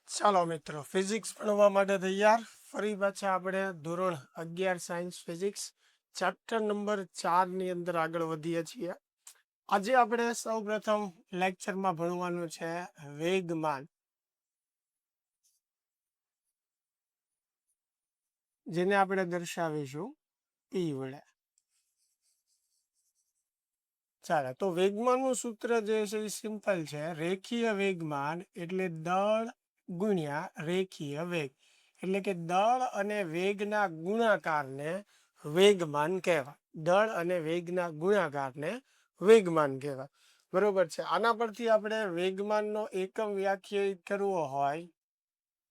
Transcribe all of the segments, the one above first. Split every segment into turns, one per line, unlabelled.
ચાલો મિત્રો, ફિઝિક્સ ભણવા માટે તૈયાર. ફરી પાછા આપણે ધોરણ 11 સાયન્સ ફિઝિક્સ ચેપ્ટર નંબર 4 ની અંદર આગળ વધીએ છીએ. આજે આપણે સૌપ્રથમ લેક્ચરમાં ભણવાનું છે વેગમાન, જેને આપણે દર્શાવીશું E વડે. ચાલો, તો વેગમાનનું સૂત્ર જે છે એ સિમ્પલ છે. રેખીય વેગમાન એટલે દળ ગુણ્યા રેખીય વેગ, એટલે કે દળ અને વેગના ગુણાકારને વેગમાન કહેવાય. દળ અને વેગના ગુણાકારને વેગમાન કહેવાય. બરોબર છે. આના પરથી આપણે વેગમાનનો એકમ વ્યાખ્યાયિત કરવો હોય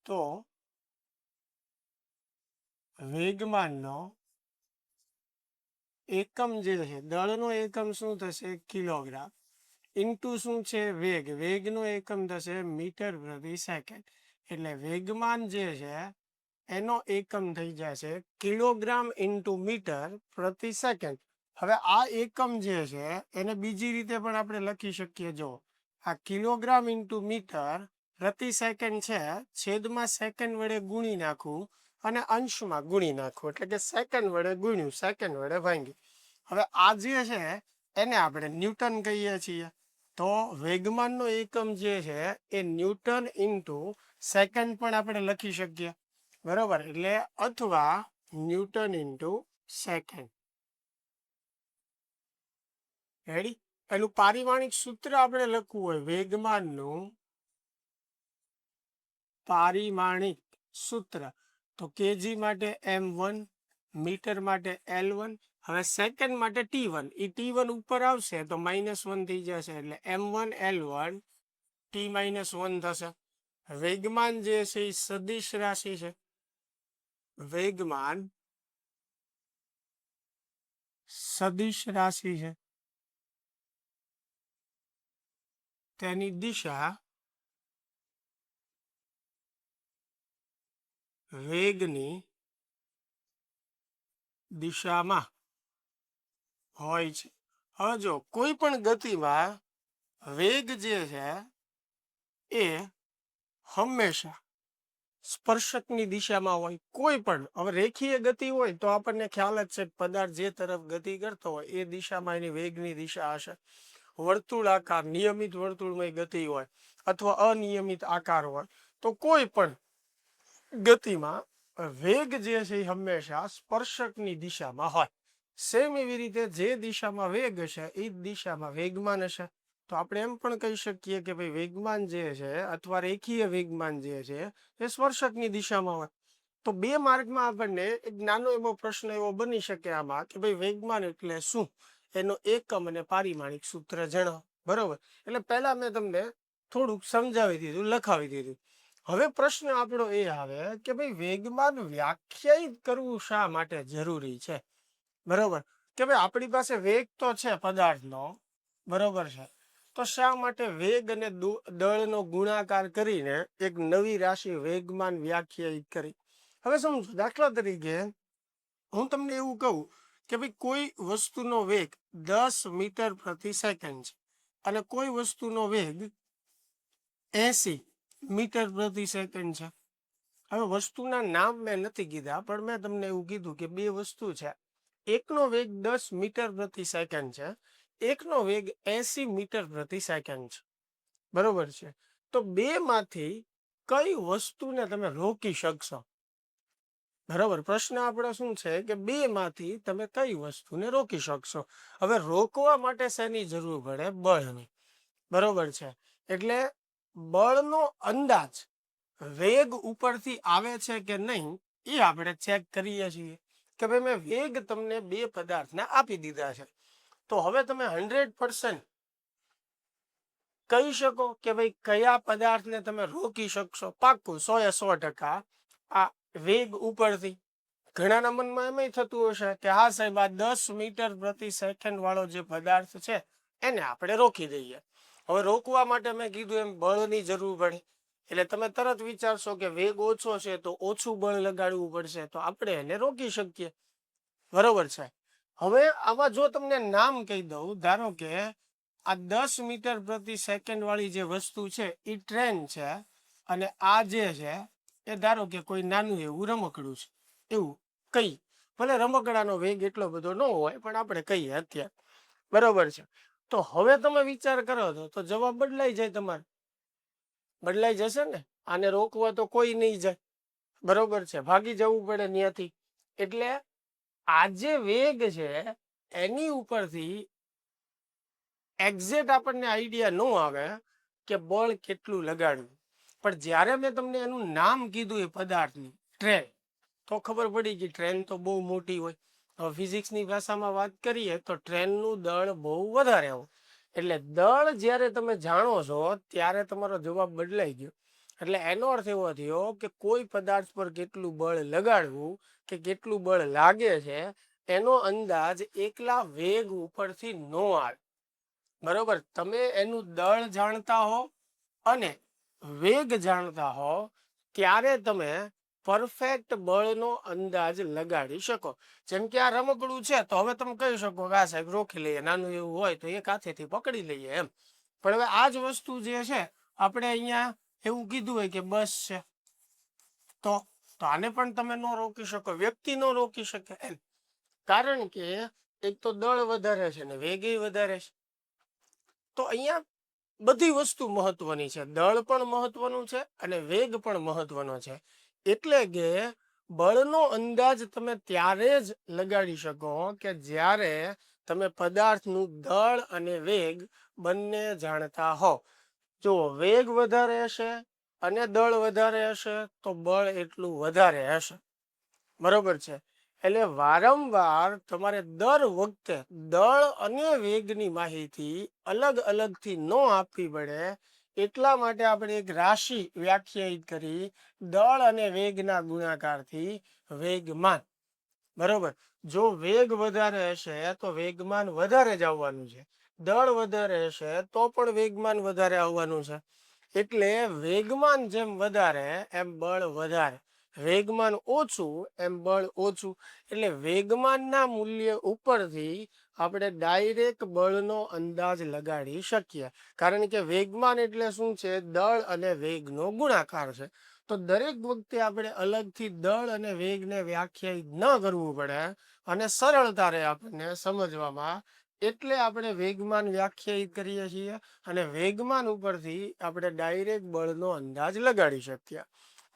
તો વેગમાનનો એકમ જે છે, દળનો એકમ શું થશે? કિલોગ્રામ. ઇન્ટુ શું છે? વેગ. વેગનો એકમ થશે મીટર પ્રતિ સેકન્ડ. એટલે વેગમાન જે છે એનો એકમ થઈ જશે કિલોગ્રામ ઇન્ટુ મીટર પ્રતિ સેકન્ડ. હવે આ એકમ જે છે એને બીજી રીતે પણ આપણે લખી શકીએ. જો આ કિલોગ્રામ ઇન્ટુ મીટર પ્રતિ સેકન્ડ છે, છેદમાં સેકન્ડ વડે ગુણી નાખવું અને અંશમાં ગુણી નાખવું, એટલે કે સેકન્ડ વડે ગુણ્યું, સેકન્ડ વડે ભાંગ્યું. હવે આ જે છે એને આપણે ન્યૂટન કહીએ છીએ. તો વેગમાનનો એકમ જે છે એ ન્યૂટન ઇન્ટુ સેકન્ડ પણ આપણે લખી શકીએ. બરોબર, એટલે અથવા ન્યૂટન ઇન્ટુ સેકન્ડ. રેડી? એનું પારિમાણિક સૂત્ર આપણે લખવું હોય, વેગમાનનું પારિમાણિક સૂત્ર, તો કેજી માટે m1, મીટર માટે L1, હવે સેકન્ડ માટે T1. એ T1 ઉપર આવશે તો -1 થઈ જશે, એટલે m1 L1 T-1 થશે. વેગમાન જે છે એ સદિશ રાશિ છે. વેગમાન સદિશ રાશિ છે. તેની દિશા વેગની દિશામાં હોય છે. હવે જો કોઈ પણ ગતિમાં વેગ જે છે એ હંમેશા સ્પર્શકની દિશામાં હોય. કોઈ પણ, હવે રેખીય ગતિ હોય તો આપણને ખ્યાલ જ છે પદાર્થ જે તરફ ગતિ કરતો હોય એ દિશામાં એની વેગની દિશા હશે. વર્તુળાકાર નિયમિત વર્તુળમય ગતિ હોય અથવા અનિયમિત આકાર હોય, તો કોઈ પણ ગતિમાં વેગ જે છે એ હંમેશા સ્પર્શકની દિશામાં હોય. સેમ એવી રીતે જે દિશામાં વેગ હશે એ જ દિશામાં વેગમાન હશે. તો આપણે એમ પણ કહી શકીએ કે ભાઈ વેગમાન જે છે અથવા રેખીય વેગમાન જે છે એ સ્પર્શકની દિશામાં હોય. તો બે માર્ગમાં આપણને એક નાનો એવો પ્રશ્ન એવો બની શકે આમાં કે ભાઈ વેગમાન એટલે શું, એનો એકમ અને પારિમાણિક સૂત્ર જણાવો. બરોબર, એટલે પહેલા મેં તમને થોડુંક સમજાવી દીધું, લખાવી દીધું. હવે પ્રશ્ન આપણો એ આવે કે ભાઈ વેગમાન વ્યાખ્યાયિત કરવું શા માટે જરૂરી છે. બરોબર, કે ભાઈ આપણી પાસે વેગ તો છે પદાર્થનો, બરોબર છે, તો શા માટે વેગ અને દળનો ગુણાકાર કરીને એક નવી રાશિ વેગમાન વ્યાખ્યાયિત કરી. હવે સમજો, દાખલા તરીકે હું તમને એવું કહું કે ભાઈ કોઈ વસ્તુનો વેગ 10 મીટર પ્રતિ સેકન્ડ છે અને કોઈ વસ્તુનો વેગ 80 મીટર પ્રતિ સેકન્ડ છે. હવે વસ્તુના નામ મેં નથી કીધા, પણ મેં તમને એવું કીધું કે બે વસ્તુ છે. એકનો વેગ 10 મીટર પ્રતિ સેકન્ડ છે, એકનો વેગ 80 મીટર પ્રતિ સેકન્ડ છે. બરોબર છે, તો બે માંથી કઈ વસ્તુને તમે રોકી શકશો. બરોબર, પ્રશ્ન આપણો શું છે કે બે માંથી તમે કઈ વસ્તુને રોકી શકશો. હવે રોકવા માટે શેની જરૂર પડે? બળની. બરોબર છે, એટલે બળનો અંદાજ વેગ ઉપરથી આવે છે કે નહીં એ આપણે ચેક કરીએ છીએ કે ભાઈ મેં વેગ તમને બે પદાર્થને આપી દીધા છે, તો હવે તમે 100% કહી શકો કે ભાઈ કયા પદાર્થને તમે રોકી શકશો? પાક્કું 100% આ વેગ ઉપરથી. ઘણાના મનમાં એમ થતું હશે કે હા સાહેબ, આ 10 મીટર પ્રતિ સેકન્ડ વાળો જે પદાર્થ છે એને આપણે રોકી દઈએ. હવે રોકવા માટે મેં કીધું એમ બળની જરૂર પડે, એટલે તમે તરત વિચારશો કે વેગ ઓછો છે તો ઓછું બળ લગાડવું પડશે, તો આપણે એને રોકી શકીએ. બરોબર છે. હવે આમાં જો તમને નામ કહી દઉં, ધારો કે આ 10 મીટર પ્રતિ સેકન્ડ વાળી જે વસ્તુ છે એ ટ્રેન છે અને આ જે છે એ ધારો કે કોઈ નાનું એવું રમકડું છે એવું કઈ, ભલે રમકડાનો વેગ એટલો બધો ન હોય પણ આપણે કહીએ અત્યારે, બરોબર છે. તો હવે તમે વિચાર કરો છો તો જવાબ બદલાઈ જાય, તમારે બદલાઈ જશે ને. આને રોકવા તો કોઈ નહીં જાય, બરોબર છે, ભાગી જવું પડે ત્યાંથી. એટલે આ જે વેગ છે એની ઉપરથી એક્ઝેક્ટ આપણને આઈડિયા ન આવે કે બળ કેટલું લગાડવું, પણ જ્યારે મેં તમને એનું નામ કીધું એ પદાર્થની ટ્રેન, તો ખબર પડી કે ટ્રેન તો બહુ મોટી હોય. હવે ફિઝિક્સની ભાષામાં વાત કરીએ તો ટ્રેનનું દળ બહુ વધારે હોય. એટલે દળ જ્યારે તમે જાણો છો ત્યારે તમારો જવાબ બદલાઈ ગયો. એટલે એનો અર્થ એવો થયો કે કોઈ પદાર્થ પર કેટલું બળ લગાડવું કે કેટલું બળ લાગે છે એનો અંદાજ એકલા વેગ ઉપરથી ન આવે, બરોબર. તમે એનું દળ જાણતા હો અને વેગ જાણતા હો ત્યારે તમે પરફેક્ટ બળનો અંદાજ લગાડી શકો. જેમ કે આ રમકડું છે તો હવે તમે કહી શકો કે આ સાહેબ રોકી લઈએ, નાનું એવું હોય તો એક હાથેથી પકડી લઈએ એમ. પણ હવે આ જ વસ્તુ જે છે આપણે અહીંયા એવું કીધું હોય કે બસ છે, તો આને પણ તમે ન રોકી શકો, વ્યક્તિ ન રોકી શકે એમ. કારણ કે એક તો દળ વધારે છે ને વેગ વધારે છે. તો અહીંયા બધી વસ્તુ મહત્વની છે, દળ પણ મહત્વનું છે અને વેગ પણ મહત્વનો છે. એટલે કે બળનો અંદાજ તમે ત્યારે જ લગાડી શકો કે જ્યારે તમે પદાર્થનું દળ અને વેગ બંને જાણતા હો. જો વેગ વધારે હશે અને દળ વધારે હશે તો બળ એટલું વધારે હશે, બરોબર છે. એટલે વારંવાર તમારે દર વખતે દળ અને વેગની માહિતી અલગ અલગથી ન આપવી પડે, એટલા માટે આપણે એક રાશિ વ્યાખ્યાયિત કરી, દળ અને વેગના ગુણાકારથી વેગમાન, બરોબર. જો વેગ વધારે હશે તો વેગમાન વધારે જ આવવાનું છે, દળ વધારે હશે તો પણ વેગમાન વધારે આવવાનું છે. એટલે વેગમાન જેમ વધારે એમ બળ વધારે, વેગમાન ઓછું એમ બળ ઓછું. એટલે વેગમાનના મૂલ્ય ઉપરથી આપણે ડાયરેક્ટ બળનો અંદાજ લગાડી શકીએ, કારણ કે વેગમાન એટલે શું છે, દળ અને વેગનો ગુણાકાર છે. તો દરેક વખતે આપણે અલગથી દળ અને વેગને વ્યાખ્યાયિત ન કરવું પડે અને સરળતા રહે આપણને સમજવામાં, એટલે આપણે વેગમાન વ્યાખ્યાયિત કરીએ છીએ અને વેગમાન ઉપરથી આપણે ડાયરેક્ટ બળનો અંદાજ લગાડી શકીએ.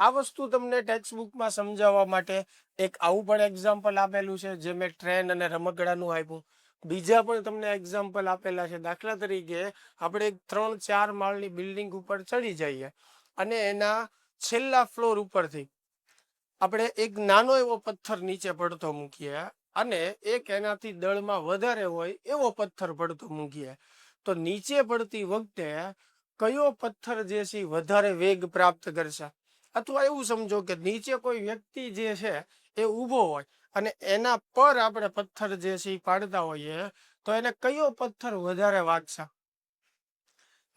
આ વસ્તુ તમને ટેક્સ્ટ બુકમાં સમજાવવા માટે એક આવું પણ એક્ઝામ્પલ આપેલું છે, જે મેં ટ્રેન અને રમકડાનું આપ્યું. બીજા પણ તમને એક્ઝામ્પલ આપેલા છે. દાખલા તરીકે આપણે 3-4 માળની બિલ્ડિંગ ઉપર ચડી જઈએ અને એના છેલ્લા ફ્લોર ઉપરથી આપણે એક નાનો એવો પથ્થર નીચે પડતો મૂકીએ અને એક એનાથી દળમાં વધારે હોય એવો પથ્થર પડતો મૂકીએ, તો નીચે પડતી વખતે કયો પથ્થર જે છે વધારે વેગ પ્રાપ્ત કરશે? અથવા એવું સમજો કે નીચે કોઈ વ્યક્તિ જે છે એ ઊભો હોય અને એના પર આપણે પથ્થર જે છે એ પાડતા હોઈએ, તો એને કયો પથ્થર વધારે વાગશે?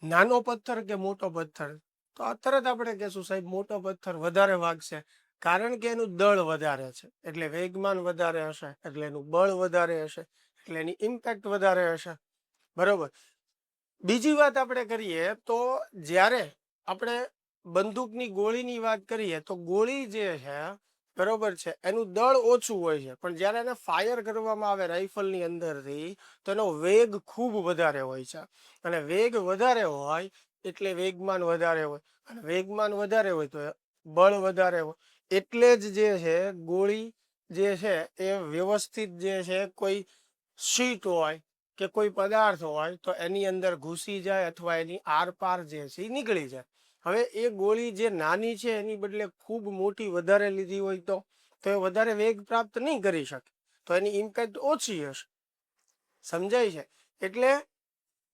નાનો પથ્થર કે મોટો પથ્થર? તો આ તરત આપણે કહેશું સાહેબ મોટો પથ્થર વધારે વાગશે, કારણ કે એનું દળ વધારે છે, એટલે વેગમાન વધારે હશે, એટલે એનું બળ વધારે હશે, એટલે એની ઇમ્પેક્ટ વધારે હશે, બરોબર. બીજી વાત આપણે કરીએ તો જ્યારે આપણે બંદૂકની ગોળીની વાત કરીએ તો ગોળી જે છે, બરોબર છે, એનું દળ ઓછું હોય છે, પણ જ્યારે એને ફાયર કરવામાં આવે રાઇફલની અંદરથી તો એનો વેગ ખૂબ વધારે હોય છે. અને વેગ વધારે હોય એટલે વેગમાન વધારે હોય, અને વેગમાન વધારે હોય તો બળ વધારે હોય. એટલે જ જે છે ગોળી જે છે એ વ્યવસ્થિત જે છે કોઈ શીટ હોય કે કોઈ પદાર્થ હોય તો એની અંદર ઘૂસી જાય અથવા એની આરપાર જે છે એ નીકળી જાય. હવે એ ગોળી જે નાની છે એની બદલે ખૂબ મોટી વધારે લીધી હોય તો એ વધારે વેગ પ્રાપ્ત નહીં કરી શકે, તો એની ઇમ્પેક્ટ ઓછી હશે. સમજાય છે? એટલે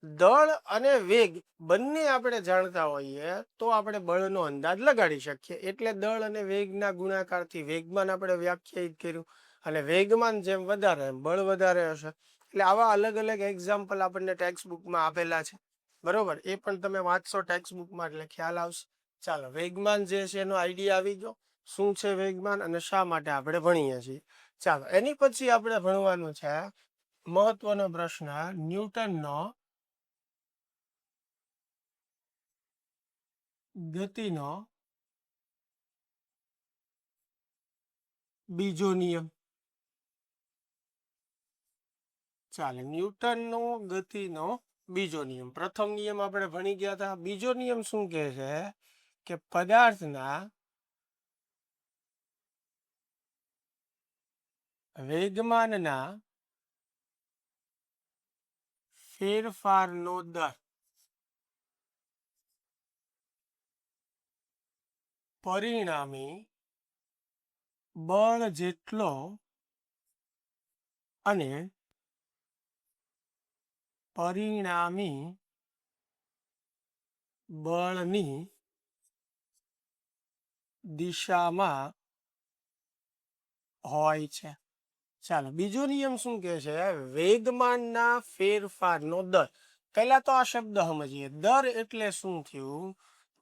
દળ અને વેગ બંને આપણે જાણતા હોઈએ તો આપણે બળનો અંદાજ લગાડી શકીએ. એટલે દળ અને વેગના ગુણાકારથી વેગમાન આપણે વ્યાખ્યાયિત કર્યું, અને વેગમાન જેમ વધારે એમ બળ વધારે હશે. એટલે આવા અલગ અલગ એક્ઝામ્પલ આપણને ટેક્સ્ટ બુકમાં આપેલા છે, બરોબર. એ પણ તમે વાંચશો ટેક્સ્ટ બુકમાં એટલે ખ્યાલ આવશે. ચાલો, વેગમાન જે છે એનો આઈડિયા આવી ગયો, શું છે વેગમાન અને શા માટે આપણે ભણીએ છીએ. ચાલો, એની પછી આપણે ભણવાનું છે મહત્વનો પ્રશ્ન, ન્યૂટનનો ગતિનો બીજો નિયમ. ચાલે, ન્યૂટનનો ગતિનો બીજો નિયમ. પ્રથમ નિયમ આપણે ભણી ગયા હતા. બીજો નિયમ શું કહે છે કે પદાર્થના વેગમાનના ફેરફારનો દર પરિણામી બળ જેટલો અને પરિણામી બળની દિશામાં હોય છે. ચાલો, બીજો નિયમ શું કહે છે? વેગમાનના ફેરફારનો દર. પહેલા તો આ શબ્દ સમજીએ. દર એટલે શું થયું?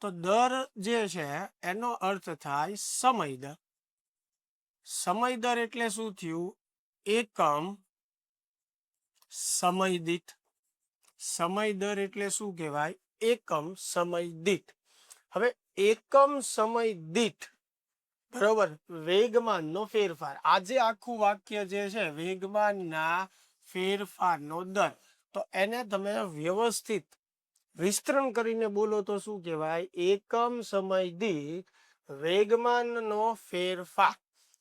તો દર જે છે એનો અર્થ થાય સમય દર. સમય દર એટલે શું થયું? એકમ સમય દીઠ. સમય દર એટલે શું કહેવાય? એકમ સમય દીઠ. હવે એકમ સમય દીઠ, બરોબર, વેગમાનનો ફેરફાર. આજે આખું વાક્ય જે છે વેગમાનના ફેરફારનો દર, તો એને તમે વ્યવસ્થિત વિસ્તરણ કરીને બોલો તો શું કહેવાય? એકમ સમય દીઠ વેગમાનનો ફેરફાર.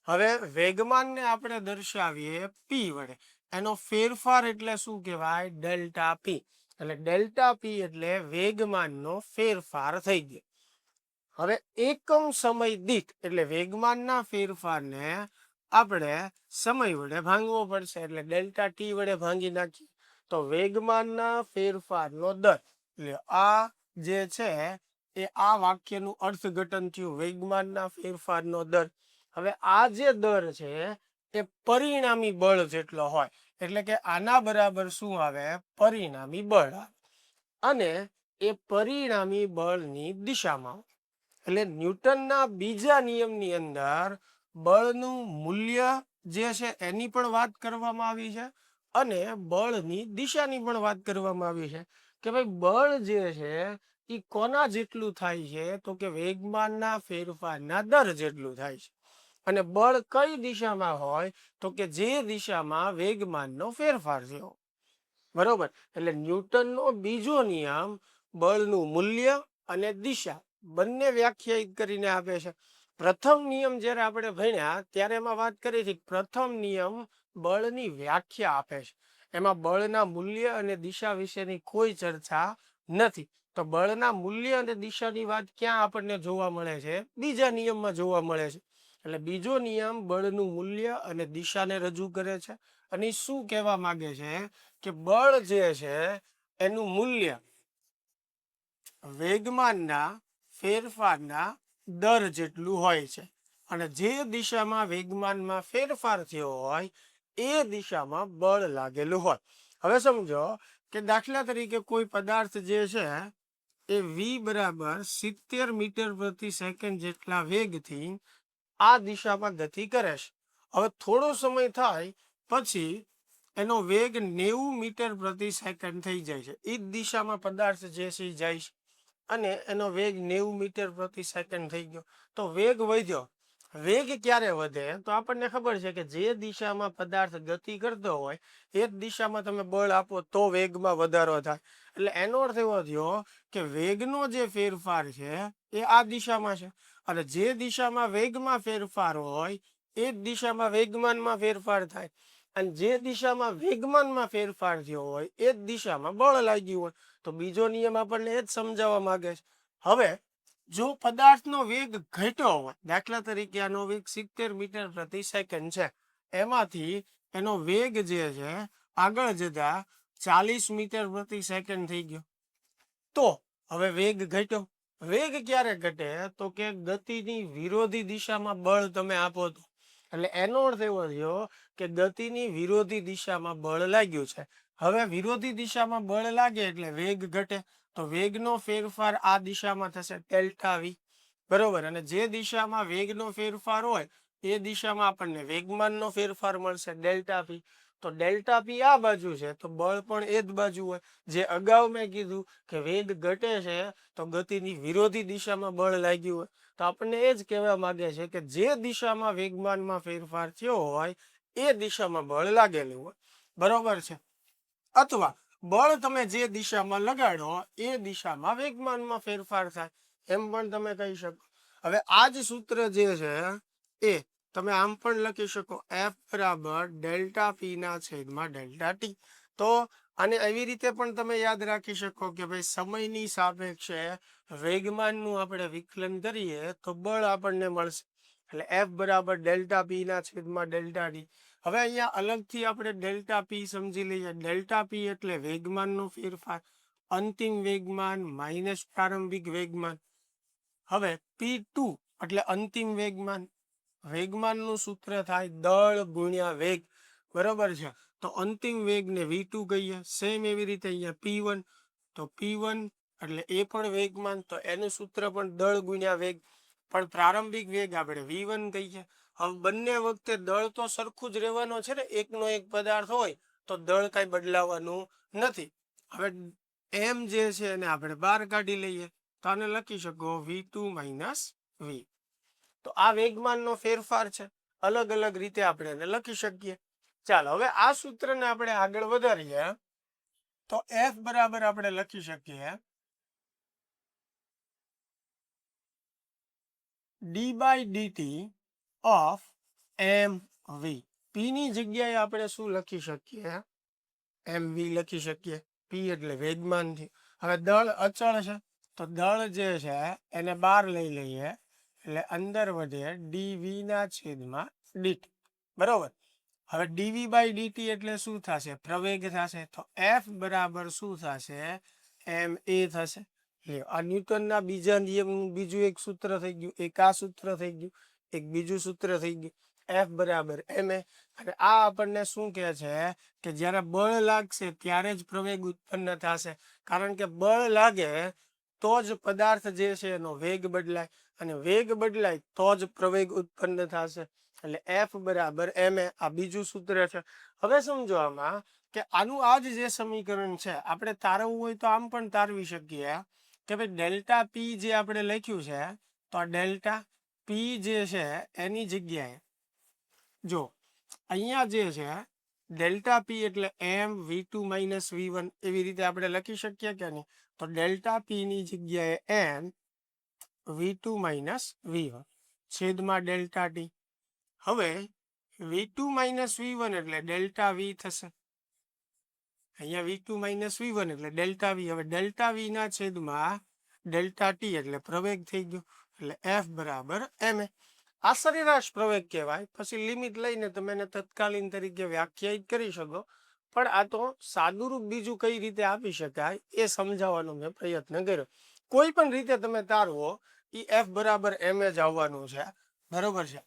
હવે વેગમાનને આપણે દર્શાવીએ પી વડે. એનો ફેરફાર એટલે શું કહેવાય? ડેલ્ટા પી. એટલે ડેલ્ટા પી એટલે વેગમાનનો ફેરફાર થઈ ગયો. હવે એકમ સમય દીઠ એટલે વેગમાનના ફેરફારને આપણે સમય વડે ભાંગવો પડશે. એટલે ડેલ્ટા ટી વડે ભાંગી નાખીએ તો વેગમાનના ફેરફારનો દર. એટલે આ જે છે એ આ વાક્યનું અર્થઘટન થયું, વેગમાનના ફેરફારનો દર. હવે આ જે દર છે એ પરિણામી બળ જેટલો હોય. એટલે કે આના બરાબર શું આવે? પરિણામી બળ આવે. અને એ પરિણામી બળની દિશામાં. એટલે ન્યૂટનના બીજા નિયમની અંદર બળનું મૂલ્ય જે છે એની પણ વાત કરવામાં આવી છે અને બળની દિશાની પણ વાત કરવામાં આવી છે કે ભાઈ બળ જે છે એ કોના જેટલું થાય છે? તો કે વેગમાનના ફેરફારના દર જેટલું થાય છે. અને બળ કઈ દિશામાં હોય? તો કે જે દિશામાં વેગમાનનો ફેરફાર થયો. બરોબર. એટલે ન્યૂટનનો બીજો નિયમ બળનું મૂલ્ય અને દિશા બંને વ્યાખ્યાયિત કરીને આપે છે. પ્રથમ નિયમ જ્યારે આપણે ભણ્યા ત્યારે એમાં વાત કરી હતી. પ્રથમ નિયમ બળની વ્યાખ્યા આપે છે. એમાં બળના મૂલ્ય અને દિશા વિશેની કોઈ ચર્ચા નથી. તો બળના મૂલ્ય અને દિશાની વાત ક્યાં આપણને જોવા મળે છે? બીજા નિયમમાં જોવા મળે છે. એટલે બીજો નિયમ બળનું મૂલ્ય અને દિશાને રજૂ કરે છે. અને શું કહેવા માંગે છે કે બળ જે છે એનું મૂલ્ય વેગમાનના ફેરફારના દર જેટલું હોય છે. અને જે દિશામાં વેગમાનમાં ફેરફાર થયો હોય એ દિશામાં બળ લાગેલું હોય. હવે સમજો કે દાખલા તરીકે કોઈ પદાર્થ જે છે એ v બરાબર 70 મીટર પ્રતિ સેકન્ડ જેટલા વેગથી આ દિશામાં ગતિ કરે છે. હવે થોડો સમય થાય પછી એનો વેગ 90 મીટર પ્રતિ સેકન્ડ થઈ જાય છે. એ જ દિશામાં પદાર્થ જે છે એ જાય છે અને એનો વેગ 90 મીટર પ્રતિ સેકન્ડ થઈ ગયો. તો વેગ વધ્યો. વેગ ક્યારે વધે? તો આપણને ખબર છે કે જે દિશામાં પદાર્થ ગતિ કરતો હોય એ જ દિશામાં તમે બળ આપો તો વેગમાં વધારો થાય. એટલે એનો અર્થ એવો થયો કે વેગનો જે ફેરફાર છે એ આ દિશામાં છે. અને જે દિશામાં વેગમાં ફેરફાર હોય એ જ દિશામાં વેગમાનમાં ફેરફાર થાય. અને જે દિશામાં વેગમાનમાં ફેરફાર થયો હોય એ જ દિશામાં બળ લાગ્યું હોય. તો બીજો નિયમ આપણને એ જ સમજાવવા માંગે છે. હવે જો પદાર્થનો વેગ ઘટ્યો હોય, દાખલા તરીકે આનો વેગ 70 મીટર પ્રતિ સેકન્ડ છે, એમાંથી એનો વેગ જે છે આગળ જતા 40 મીટર પ્રતિ સેકન્ડ થઈ ગયો. તો હવે વેગ ઘટ્યો. વેગ ક્યારે ઘટે? તો કે ગતિની વિરોધી દિશામાં બળ તમે આપો તો. એટલે એનો અર્થ એવો થયો કે ગતિની વિરોધી દિશામાં બળ લાગ્યું છે. હવે વિરોધી દિશામાં બળ લાગે એટલે વેગ ઘટે. તો વેગનો ફેરફાર આ દિશામાં થશે ડેલ્ટા વી. બરોબર. અને જે દિશામાં વેગનો ફેરફાર હોય એ દિશામાં આપણને વેગમાનનો ફેરફાર મળશે ડેલ્ટા પી. તો ડેલ્ટા પી આ બાજુ છે તો બળ પણ એ જ બાજુ હોય. જે અગાઉ મેં કીધું કે વેગ ઘટે છે તો ગતિની વિરોધી દિશામાં બળ લાગ્યું હોય. તો આપણને એ જ કહેવા માંગે છે કે જે દિશામાં વેગમાનમાં ફેરફાર થયો હોય એ દિશામાં બળ લાગેલું હોય, બરોબર છે. અથવા બળ તમે જે દિશામાં લગાડો એ દિશામાં વેગમાનમાં ફેરફાર થાય, એમ પણ તમે કહી શકો. હવે આ જ સૂત્ર જે છે એ તમે આમ પણ લખી શકો, એફ બરાબર ડેલ્ટા પી ના છેદમાં ડેલ્ટા ટી. તો આને એવી રીતે પણ તમે યાદ રાખી શકો કે ભાઈ સમયની સાપેક્ષે વેગમાનનું આપણે વિકલન કરીએ તો બળ આપણને મળશે. એટલે એફ બરાબર ડેલ્ટા પી ના છેદમાં ડેલ્ટા ટી. હવે અહીંયા અલગથી આપણે ડેલ્ટા પી સમજી લઈએ. ડેલ્ટા પી એટલે વેગમાનનો ફેરફાર, અંતિમ વેગમાન માઇનસ પ્રારંભિક વેગમાન. હવે P2 એટલે અંતિમ વેગમાન. વેગમાનનું સૂત્ર થાય દળ ગુણ્યા વેગ, બરોબર છે. તો અંતિમ વેગને V2 કહીએ. સેમ એવી રીતે અહીંયા P1, તો P1 એટલે એ પણ વેગમાન, તો એનું સૂત્ર પણ દળ ગુણ્યા વેગ. પણ પ્રારંભિક વેગ આપણે V1 કહીએ. હવે બંને વખતે દળ તો સરખું જ રહેવાનો છે ને, એકનો એક પદાર્થ હોય તો દળ કાંઈ બદલાવાનું નથી. હવે એમ જે છે એને આપણે બહાર કાઢી લઈએ, તો આને લખી શકો V2 માઇનસ V. તો આ વેગમાનનો ફેરફાર છે, અલગ અલગ રીતે આપણે એને લખી શકીએ. ચાલો હવે આ સૂત્રને આપણે આગળ વધારીએ તો F બરાબર આપણે લખી શકીએ d/dt ઓફ mv. p ની જગ્યાએ આપણે શું લખી શકીએ? mv લખી શકીએ. p એટલે વેગમાન છે. હવે દળ અચળ છે તો દળ જે છે એને બહાર લઈ લઈએ એટલે અંદર વધે dv ના છેદમાં dt, બરોબર. હવે dv/dt એટલે શું થશે? પ્રવેગ થશે. તો f બરાબર શું થશે? ma થશે. આ ન્યૂટનના બીજા નિયમનું બીજું એક સૂત્ર થઈ ગયું. એક આ સૂત્ર થઈ ગયું, એક બીજું સૂત્ર થઈ ગયું, એફ બરાબર ma. અને આ આપણને શું કહે છે કે જ્યારે બળ લાગશે ત્યારે જ પ્રવેગ ઉત્પન્ન થશે. કારણ કે બળ લાગે તો જ પદાર્થ જે છે એનો વેગ બદલાય, અને વેગ બદલાય તો જ પ્રવેગ ઉત્પન્ન થશે. એટલે એફ બરાબર ma. આ બીજું સૂત્ર છે. હવે સમજો આમાં કે આનું આ જ જે સમીકરણ છે આપણે તારવવું હોય તો આમ પણ તારવી શકીએ કે ભાઈ ડેલ્ટા પી જે આપણે લખ્યું છે, તો આ ડેલ્ટા પી જે છે એની જગ્યાએ જો અહીંયા જે છે ડેલ્ટા પી એટલે એમ V2 માઇનસ V1 એવી રીતે આપણે લખી શકીએ કે નહીં? તો ડેલ્ટા પી ની જગ્યાએ એમ V2 માઇનસ V1 છેદમાં ડેલ્ટા ટી. હવે V2 માઇનસ V1 એટલે ડેલ્ટા V થશે. અહીંયા V2 માઇનસ V1 એટલે ડેલ્ટા V. હવે ડેલ્ટા V ના છેદમાં ડેલ્ટા ટી એટલે પ્રવેગ થઈ ગયો. એટલે F બરાબર ma. આ સરેરાશ પ્રવેગ કહેવાય. પછી લિમિટ લઈને તમે એને તત્કાલીન તરીકે વ્યાખ્યાયિત કરી શકો, પણ આ તો સાદુરૂપ બીજું કઈ રીતે આપી શકાય એ સમજાવવાનો મેં પ્રયત્ન કર્યો. કોઈ પણ રીતે તમે તારવો એ F બરાબર ma જ આવવાનું છે, બરોબર છે.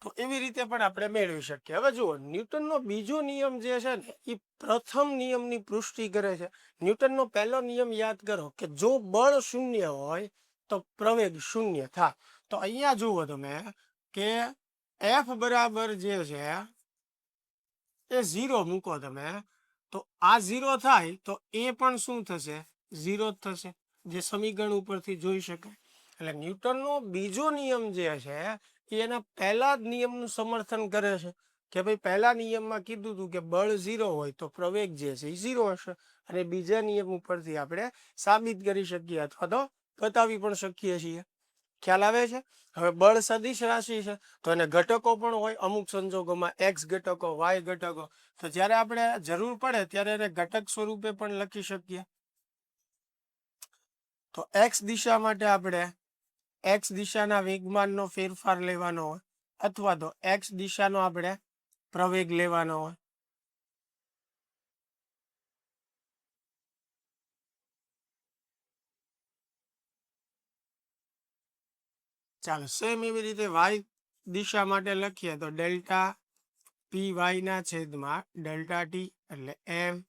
તો એવી રીતે પણ આપણે મેળવી શકીએ. હવે જુઓ, ન્યૂટનનો બીજો નિયમ જે છે ને એ પ્રથમ નિયમની પુષ્ટિ કરે છે. ન્યૂટનનો પહેલો નિયમ યાદ કરો કે જો બળ શૂન્ય હોય તો પ્રવેગ શૂન્ય થાય. તો અહીંયા જુઓ તમે કે એફ બરાબર જે છે એ 0 મૂકો તમે, તો આ 0 થાય તો એ પણ શું થશે? 0 જ થશે, જે સમીકરણ ઉપરથી જોઈ શકાય. એટલે ન્યૂટનનો બીજો નિયમ જે છે એના પહેલા જ નિયમનું સમર્થન કરે છે કે ભાઈ પહેલા નિયમમાં કીધું હતું કે બળ 0 હોય તો પ્રવેગ જે છે એ 0 હશે, અને બીજા નિયમ ઉપરથી આપણે સાબિત કરી શકીએ અથવા તો બતાવી પણ શકીએ છીએ. ખ્યાલ આવે છે? હવે બળ સદિશ રાશિ છે તો એને ઘટકો પણ હોય, અમુક સંજોગોમાં એક્સ ઘટકો, વાય ઘટકો. તો જ્યારે આપણે જરૂર પડે ત્યારે એને ઘટક સ્વરૂપે પણ લખી શકીએ. તો એક્સ દિશા માટે આપણે એક્સ દિશાના વેગમાનનો ફેરફાર લેવાનો હોય, અથવા તો એક્સ દિશાનો આપણે પ્રવેગ લેવાનો હોય. ચાલો સેમ એવી રીતે વાય દિશા માટે લખીએ તો ડેલ્ટા પી વાય ના છેદમાં ડેલ્ટા ટી એટલે એમ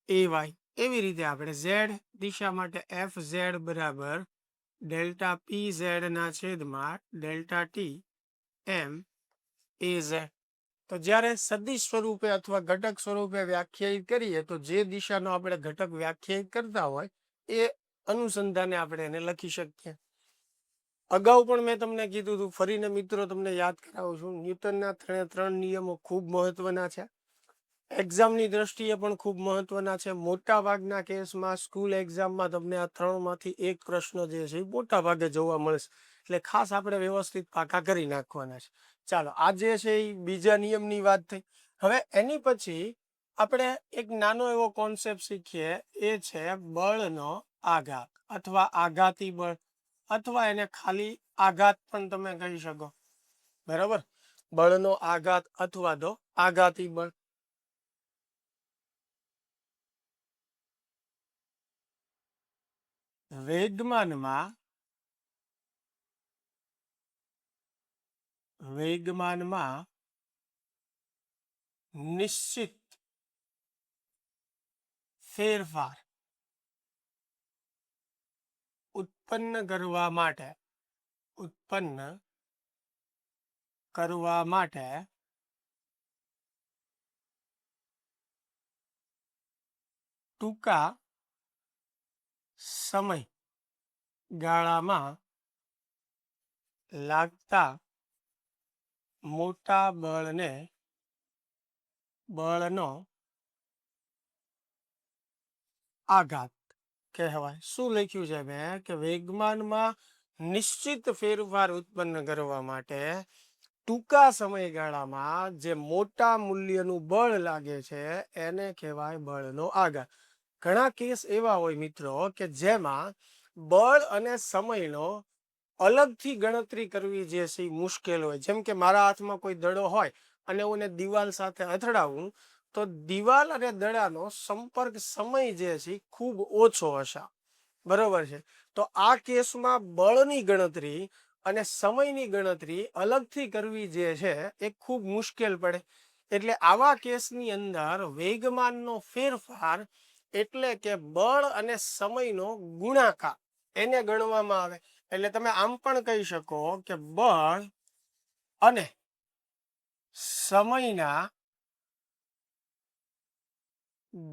એ વાય. એવી રીતે આપણે ઝેડ દિશા માટે એફ ઝેડ બરાબર ડેલ્ટા પી ઝેડ ના છેદમાં ડેલ્ટા ટી એમ એ ઝેડ. તો જ્યારે સદિશ સ્વરૂપે અથવા ઘટક સ્વરૂપે વ્યાખ્યાયિત કરીએ તો જે દિશાનો આપણે ઘટક વ્યાખ્યાયિત કરતા હોય એ અનુસંધાને આપણે એને લખી શકીએ. અગાઉ પણ મેં તમને કીધું હતું, ફરીને મિત્રો તમને યાદ કરાવું છું, ન્યૂટનના 3 નિયમો ખૂબ મહત્વના છે. એક્ઝામની દ્રષ્ટિએ પણ ખૂબ મહત્વના છે. મોટા ભાગના કેસમાં સ્કૂલ એક્ઝામમાં તમને આ 3માંથી એક પ્રશ્ન જે છે એ મોટા ભાગે જોવા મળશે. એટલે ખાસ આપણે વ્યવસ્થિત પાકા કરી નાખવાના છે. ચાલો, આ જે છે એ બીજા નિયમની વાત થઈ. હવે એની પછી આપણે એક નાનો એવો કોન્સેપ્ટ શીખીએ, એ છે બળનો આઘાત અથવા આઘાતી બળ, અથવા એને ખાલી આઘાત પણ તમે કહી શકો. બરાબર, બળનો આઘાત અથવા તો આઘાતી બળ. વેગમાનમાં નિશ્ચિત ફેરફાર ઉત્પન્ન કરવા માટે ટૂંકા સમય ગાળામાં લાગતા મોટા બળનો આઘાત કહેવાય. શું લખ્યું છે મેં કે વેગમાનમાં નિશ્ચિત ફેરફાર ઉત્પન્ન કરવા માટે ટૂંકા સમયગાળામાં જે મોટા મૂલ્યનું બળ લાગે છે એને કહેવાય બળનો આઘાત. ઘણા કેસ એવા હોય મિત્રો કે જેમાં બળ અને સમયનો અલગથી ગણતરી કરવી જે છે મુશ્કેલ હોય. જેમ કે મારા હાથમાં કોઈ દડો હોય અને હું એને દિવાલ સાથે અથડાવું, તો દિવાલ અને દડાનો સંપર્ક સમય જે છે ખૂબ ઓછો હશે. બરોબર છે, તો આ કેસમાં બળની ગણતરી અને સમયની ગણતરી અલગથી કરવી જે છે એ ખૂબ મુશ્કેલ પડે. એટલે આવા કેસની અંદર વેગમાનનો ફેરફાર એટલે કે બળ અને સમયનો ગુણાકાર એને ગણવામાં આવે. એટલે તમે આમ પણ કહી શકો કે બળ અને સમયના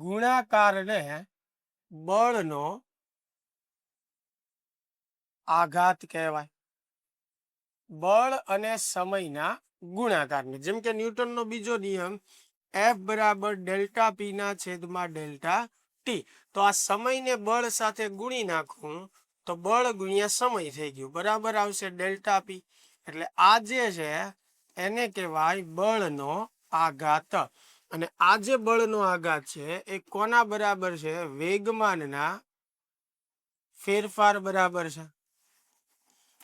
ગુણાકારને બળનો આઘાત કહેવાય. બળ અને સમયના ગુણાકારને, જેમ કે ન્યૂટનનો બીજો નિયમ F બરાબર ડેલ્ટા પી ના છેદમાં ડેલ્ટા ટી. તો આ સમયને બળ સાથે ગુણી નાખું તો બળ ગુણ્યા સમય થઈ ગયું, બરાબર આવશે ડેલ્ટા પી. એટલે આ જે છે એને કહેવાય બળનો આઘાત. અને આ જે બળનો આઘાત છે એ કોના બરાબર છે? વેગમાનના ફેરફાર બરાબર છે.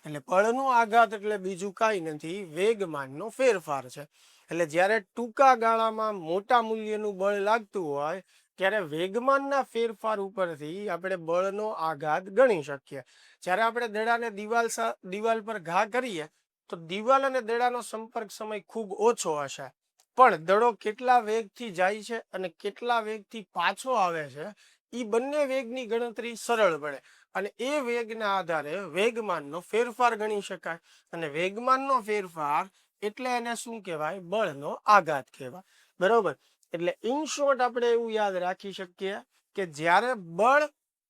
એટલે બળનો આઘાત એટલે બીજું કાંઈ નથી, વેગમાનનો ફેરફાર છે. એટલે જ્યારે ટૂંકા ગાળામાં મોટા મૂલ્યનું બળ લાગતું હોય ત્યારે વેગમાનના ફેરફાર ઉપરથી આપણે બળનો આઘાત ગણી શકીએ. જ્યારે આપણે દડાને દિવાલ પર ઘા કરીએ તો દિવાલ અને દડાનો સંપર્ક સમય ખૂબ ઓછો હશે, પણ દડો કેટલા વેગથી જાય છે અને કેટલા વેગથી પાછો આવે છે એ બંને વેગની ગણતરી સરળ પડે. અને એ વેગના આધારે વેગમાનનો ફેરફાર ગણી શકાય. અને વેગમાનનો ફેરફાર એટલે એને શું કહેવાય? બળનો આઘાત કહેવાય. બરોબર, એટલે ઇન શોર્ટ આપણે એવું યાદ રાખી શકીએ કે જ્યારે બળ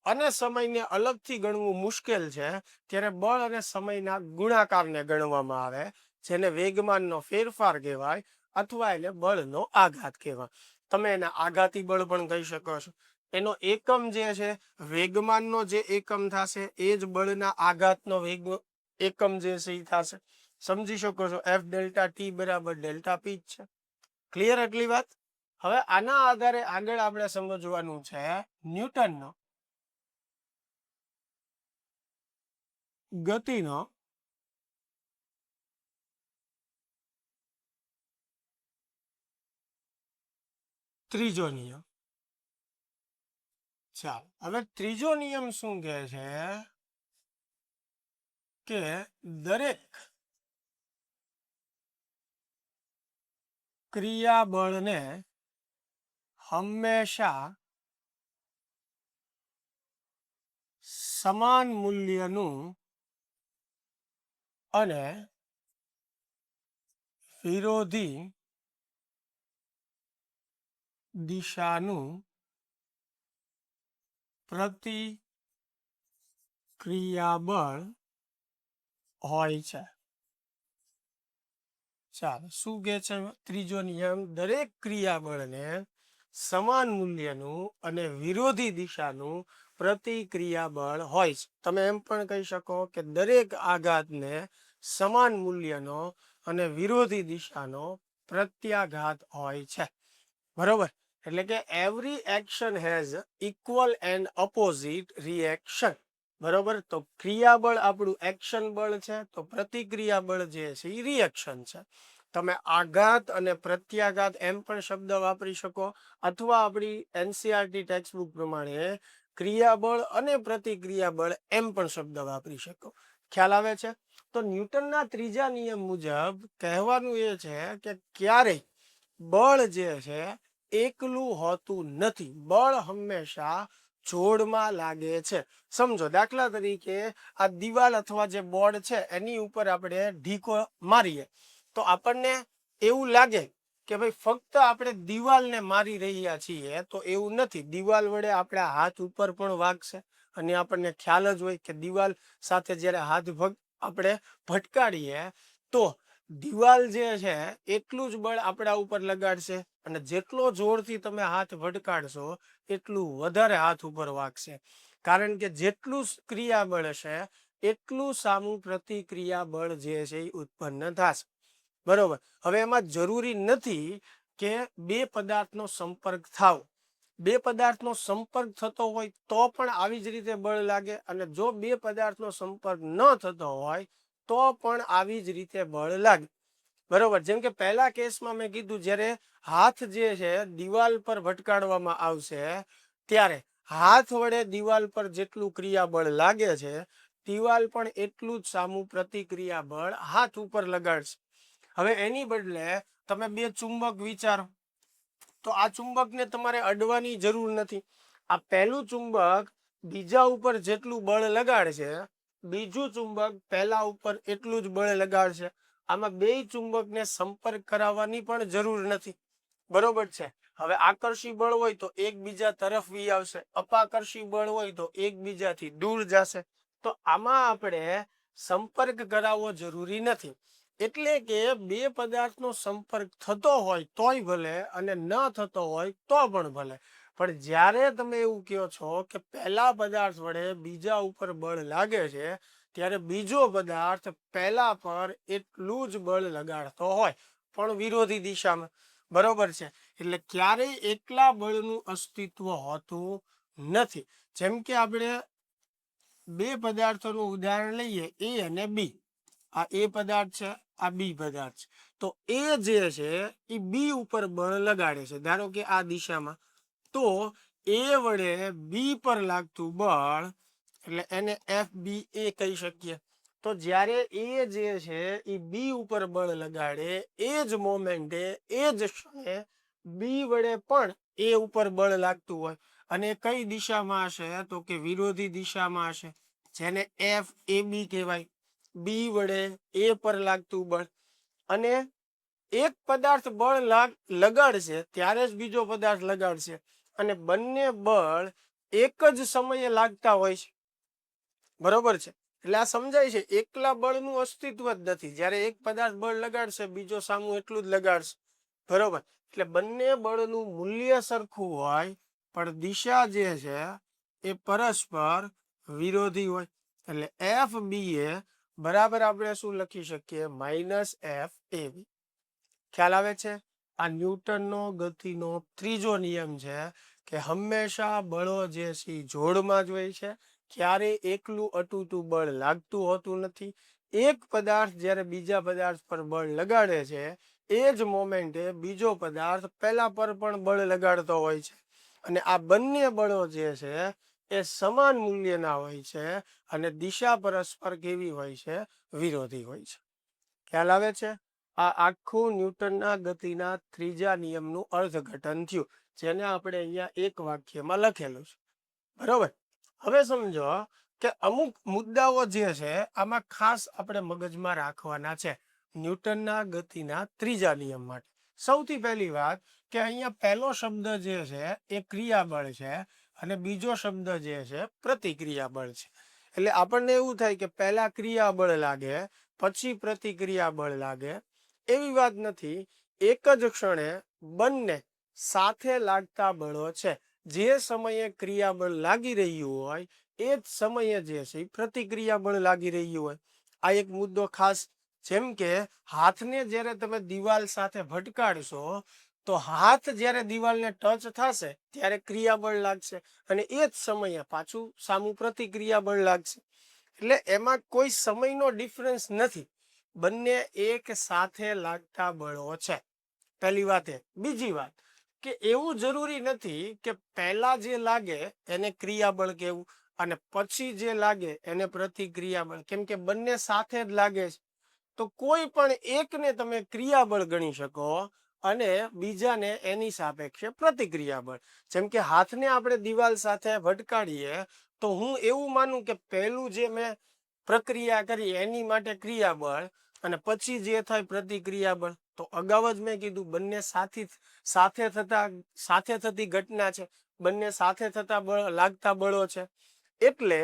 અને સમયને અલગથી ગણવું મુશ્કેલ છે ત્યારે બળ અને સમયના ગુણાકારને ગણવામાં આવે, જેને વેગમાનનો ફેરફાર કહેવાય અથવા એને બળનો આઘાત કહેવાય. તમે એને આઘાતી બળ પણ કહી શકો છો. એનો એકમ જે છે વેગમાનનો જે એકમ થશે એ જ બળના આઘાતનો એકમ જે છે એ થશે. સમજી શકો છો, એફ ડેલ્ટા ટી બરાબર ડેલ્ટા પી જ છે. ક્લિયર આટલી વાત? હવે આના આધારે આગળ આપણે સમજવાનું છે ન્યૂટનનો ગતિનો ત્રીજો નિયમ. ચાલો, હવે ત્રીજો નિયમ શું કહે છે કે દરેક ક્રિયાબળને હંમેશા સમાન મૂલ્યનું અને વિરોધી દિશાનું પ્રતિક્રિયાબળ હોય છે. ચાલો, શું કે છે ત્રીજો નિયમ? દરેક ક્રિયાબળને સમાન મૂલ્યનું અને વિરોધી દિશાનું પ્રતિક્રિયાબળ હોય છે. તમે એમ પણ કહી શકો કે દરેક આઘાતને સમાન મૂલ્યનો અને વિરોધી દિશાનો પ્રત્યાઘાત હોય છે. બરોબર, એટલે કે every action has equal and opposite reaction. બરોબર, તો ક્રિયાબળ આપણું એક્શન બળ છે, તો પ્રતિક્રિયા બળ જે છે એ રિએક્શન છે. તમે આઘાત અને પ્રત્યાઘાત એમ પણ શબ્દ વાપરી શકો, અથવા આપણી એનસીઆરટી ટેક્સ્ટ બુક પ્રમાણે ક્રિયાબળ અને પ્રતિક્રિયાબળ એમ પણ શબ્દ વાપરી શકો. ખ્યાલ આવે છે? તો ન્યૂટનના ત્રીજા નિયમ મુજબ કહેવાનું એ છે કે ક્યારેય બળ જે છે એકલું હોતું નથી, બળ હંમેશા જોડમાં લાગે છે. સમજો, દાખલા તરીકે આ દિવાલ અથવા જે બોર્ડ છે એની ઉપર આપણે ઢીકો મારીએ તો આપણને એવું લાગે કે ભાઈ ફક્ત આપણે દિવાલને મારી રહ્યા છીએ, તો એવું નથી. દિવાલ વડે આપણા હાથ ઉપર પણ વાગશે, અને આપણને ખ્યાલ જ હોય કે દિવાલ સાથે જ્યારે હાથ આપણે ભટકાડીએ તો દિવાલ જે છે એટલું જ બળ આપણા ઉપર લગાડશે, અને જેટલો જોરથી તમે હાથ ભટકાડશો એટલું વધારે હાથ ઉપર વાગશે. કારણ કે જેટલું ક્રિયા બળ હશે એટલું સામું પ્રતિક્રિયા બળ જે છે એ ઉત્પન્ન થશે. બરોબર, હવે એમાં જરૂરી નથી કે બે પદાર્થનો સંપર્ક થાવ. બે પદાર્થનો સંપર્ક થતો હોય તો પણ આવી જ રીતે બળ લાગે, અને જો બે પદાર્થનો સંપર્ક ન થતો હોય તો પણ આવી જ રીતે બળ લાગે. બરોબર, જેમ કે પહેલા કેસમાં મેં કીધું, જ્યારે હાથ જે છે દિવાલ પર ભટકાડવામાં આવશે ત્યારે હાથ વડે દિવાલ પર જેટલું ક્રિયાબળ લાગે છે, દિવાલ પણ એટલું જ સામું પ્રતિક્રિયા બળ હાથ ઉપર લગાડશે. હવે એની બદલે તમે બે ચુંબક વિચારો, તો આ ચુંબકને તમારે અડવાની જરૂર નથી. આ પહેલું ચુંબક બીજા ઉપર જેટલું બળ લગાડશે, બીજું ચુંબક પહેલા ઉપર એટલું જ બળ લગાડશે. આમાં બે ચુંબકને સંપર્ક કરાવવાની પણ જરૂર નથી. બરોબર છે? હવે આકર્ષી બળ હોય તો એકબીજા તરફ વી આવશે, અપાકર્ષી બળ હોય તો એકબીજાથી દૂર જશે. તો આમાં આપણે સંપર્ક કરાવવો જરૂરી નથી. એટલે કે બે પદાર્થનો સંપર્ક થતો હોય તોય ભલે, અને ન થતો હોય તો પણ ભલે. પણ જ્યારે તમે એવું કહો છો કે પહેલા પદાર્થ વડે બીજા ઉપર બળ લાગે છે, ત્યારે બીજો પદાર્થ પહેલા પર એટલું જ બળ લગાડતો હોય, પણ વિરોધી દિશામાં. બરોબર છે? એટલે ક્યારેય એકલા બળનું અસ્તિત્વ હોતું નથી. જેમ કે આપણે બે પદાર્થોનું ઉદાહરણ લઈએ, એ અને બી. આ એ પદાર્થ છે, આ બી પદાર્થ છે. તો એ જે છે એ બી ઉપર બળ લગાડે છે, ધારો કે આ દિશામાં. તો એ વડે બી પર લાગતું બળ, એટલે એને એફ બી એ કહી શકીએ. તો જ્યારે એ જે છે એ બી ઉપર બળ લગાડે, એ જ મોમેન્ટે, એ જ ક્ષણે બી વડે પણ એ ઉપર બળ લાગતું હોય, અને કઈ દિશામાં હશે? તો કે વિરોધી દિશામાં હશે, જેને એફ એ બી કહેવાય. બી વડે એ પર લાગતું બળ, અને એક પદાર્થ બળ લગાડશે ત્યારે જ બીજો પદાર્થ લગાડશે, અને બંને બળ એક જ સમયે લાગતા હોય છે. બરોબર છે? એટલે આ સમજાય છે, એકલા બળનું અસ્તિત્વ જ નથી. જ્યારે એક પદાર્થ બળ લગાડશે, બીજો સામું એટલું જ લગાડશે. બરોબર, એટલે બંને બળનું મૂલ્ય સરખું હોય, પણ દિશા જે છે એ પરસ્પર વિરોધી હોય. એટલે એફ બી એ બરાબર આપણે શું લખી શકીએ? માઇનસ એફ એ બી. ખ્યાલ આવે છે? આ ન્યૂટનનો ગતિનો ત્રીજો નિયમ છે કે હંમેશા બળો જે છે જોડમાં જ હોય છે, ક્યારે એકલું અટૂટું બળ લાગતું હોતું નથી. એક પદાર્થ જ્યારે બીજા પદાર્થ પર બળ લગાડે છે, એ જ મોમેન્ટે બીજો પદાર્થ પહેલા પર પણ બળ લગાડતો હોય છે, અને આ બંને બળો જે છે એ સમાન મૂલ્યના હોય છે, અને દિશા પરસ્પર કેવી હોય છે? વિરોધી હોય છે. ખ્યાલ આવે છે? આ આખું ન્યૂટનના ગતિના ત્રીજા નિયમનું અર્થઘટન થયું, જેને આપણે અહીંયા એક વાક્યમાં લખેલું છે. બરોબર, હવે સમજો કે અમુક મુદ્દાઓ જે છે આમાં ખાસ આપણે મગજમાં રાખવાના છે ન્યૂટનના ગતિના ત્રીજા નિયમ માટે. સૌથી પહેલી વાત કે અહીંયા પહેલો શબ્દ જે છે એ ક્રિયાબળ છે, અને બીજો શબ્દ જે છે પ્રતિક્રિયા બળ છે. એટલે આપણને એવું થાય કે પહેલા ક્રિયાબળ લાગે પછી પ્રતિક્રિયાબળ લાગે, એવી વાત નથી. એક જ ક્ષણે બંને સાથે લાગતા બળો છે. જે સમયે ક્રિયાબળ લાગી રહ્યું હોય એ જ સમયે જે છે એ પ્રતિક્રિયાબળ લાગી રહ્યું હોય. આ એક મુદ્દો ખાસ, જેમ કે હાથને જ્યારે તમે દિવાલ સાથે ભટકાડશો તો હાથ જ્યારે દિવાલને ટચ થશે ત્યારે ક્રિયાબળ લાગશે અને એ જ સમયે પાછું સામું પ્રતિક્રિયાબળ લાગશે. એટલે એમાં કોઈ સમયનો ડિફરન્સ નથી, બંને એક સાથે લાગતા બળો છે. પહેલી વાત એ. બીજી વાત કે એવું જરૂરી નથી કે પહેલા જે લાગે એને ક્રિયાબળ કહેવું અને પછી જે લાગે એને પ્રતિક્રિયાબળ, કેમ કે બંને સાથે જ લાગે છે. તો કોઈ પણ એકને તમે ક્રિયાબળ ગણી શકો અને બીજાને એની સાપેક્ષે પ્રતિક્રિયાબળ. જેમ કે હાથને આપણે દિવાલ સાથે ભટકાડીએ તો હું એવું માનું કે પહેલું જે મેં પ્રક્રિયા કરી એની માટે ક્રિયાબળ અને પછી જે થાય પ્રતિક્રિયાબળ. તો અગાઉ જ મેં કીધું બંને સાથે થતી ઘટના છે, બંને સાથે થતા બળ લાગતા બળો છે. એટલે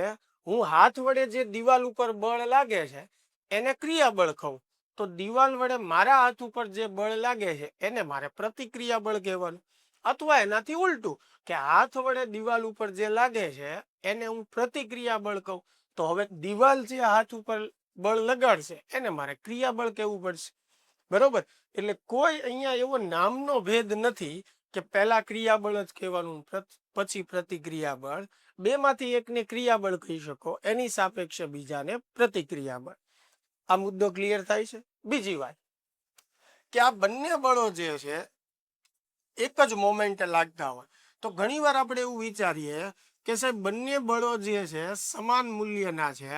હું હાથ વડે જે દિવાલ ઉપર બળ લાગે છે એને ક્રિયાબળ કહું, તો દિવાલ વડે મારા હાથ ઉપર જે બળ લાગે છે એને મારે પ્રતિક્રિયાબળ કહેવાનું. અથવા એનાથી ઉલટું કે હાથ વડે દિવાલ ઉપર જે લાગે છે એને હું પ્રતિક્રિયાબળ કહું, તો હવે દિવાલ જે હાથ ઉપર બળ લગાડશે એને મારે ક્રિયાબળ કહેવું પડશે. બરોબર? એટલે કોઈ અહીંયા એવો નામનો ભેદ નથી કે પહેલા ક્રિયાબળ જ કહેવાનું પછી પ્રતિક્રિયાબળ. બેમાંથી એકને ક્રિયાબળ કહી શકો, એની સાપેક્ષે બીજાને પ્રતિક્રિયાબળ. આ મુદ્દો ક્લિયર થાય છે. બીજી વાત કે આ બંને બળો જે છે એક જ મોમેન્ટે લાગતા હોય તો ઘણીવાર આપણે એવું વિચારીએ કે સાહેબ બંને બળો જે છે સમાન મૂલ્યના છે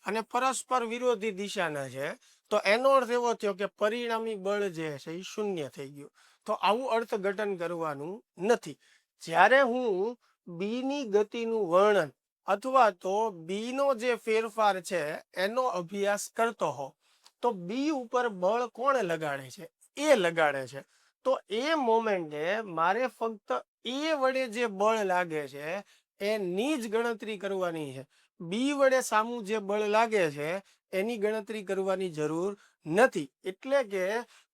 અને પરસ્પર વિરોધી દિશાના છે, તો એનો અર્થ એવો થયો કે પરિણામી બળ જે છે એ શૂન્ય થઈ ગયું. તો આવું અર્થઘટન કરવાનું નથી. જ્યારે હું બીની ગતિનું વર્ણન અથવા તો બીનો જે ફેરફાર છે એનો અભ્યાસ કરતો હોઉં તો બી ઉપર બળ કોણ લગાડે છે? એ લગાડે છે. તો એ મોમેન્ટે મારે ફક્ત એ વડે જે બળ લાગે છે એની જ ગણતરી કરવાની છે. બી વડે સામું જે બળ લાગે છે એની ગણતરી કરવાની જરૂર નથી. એટલે કે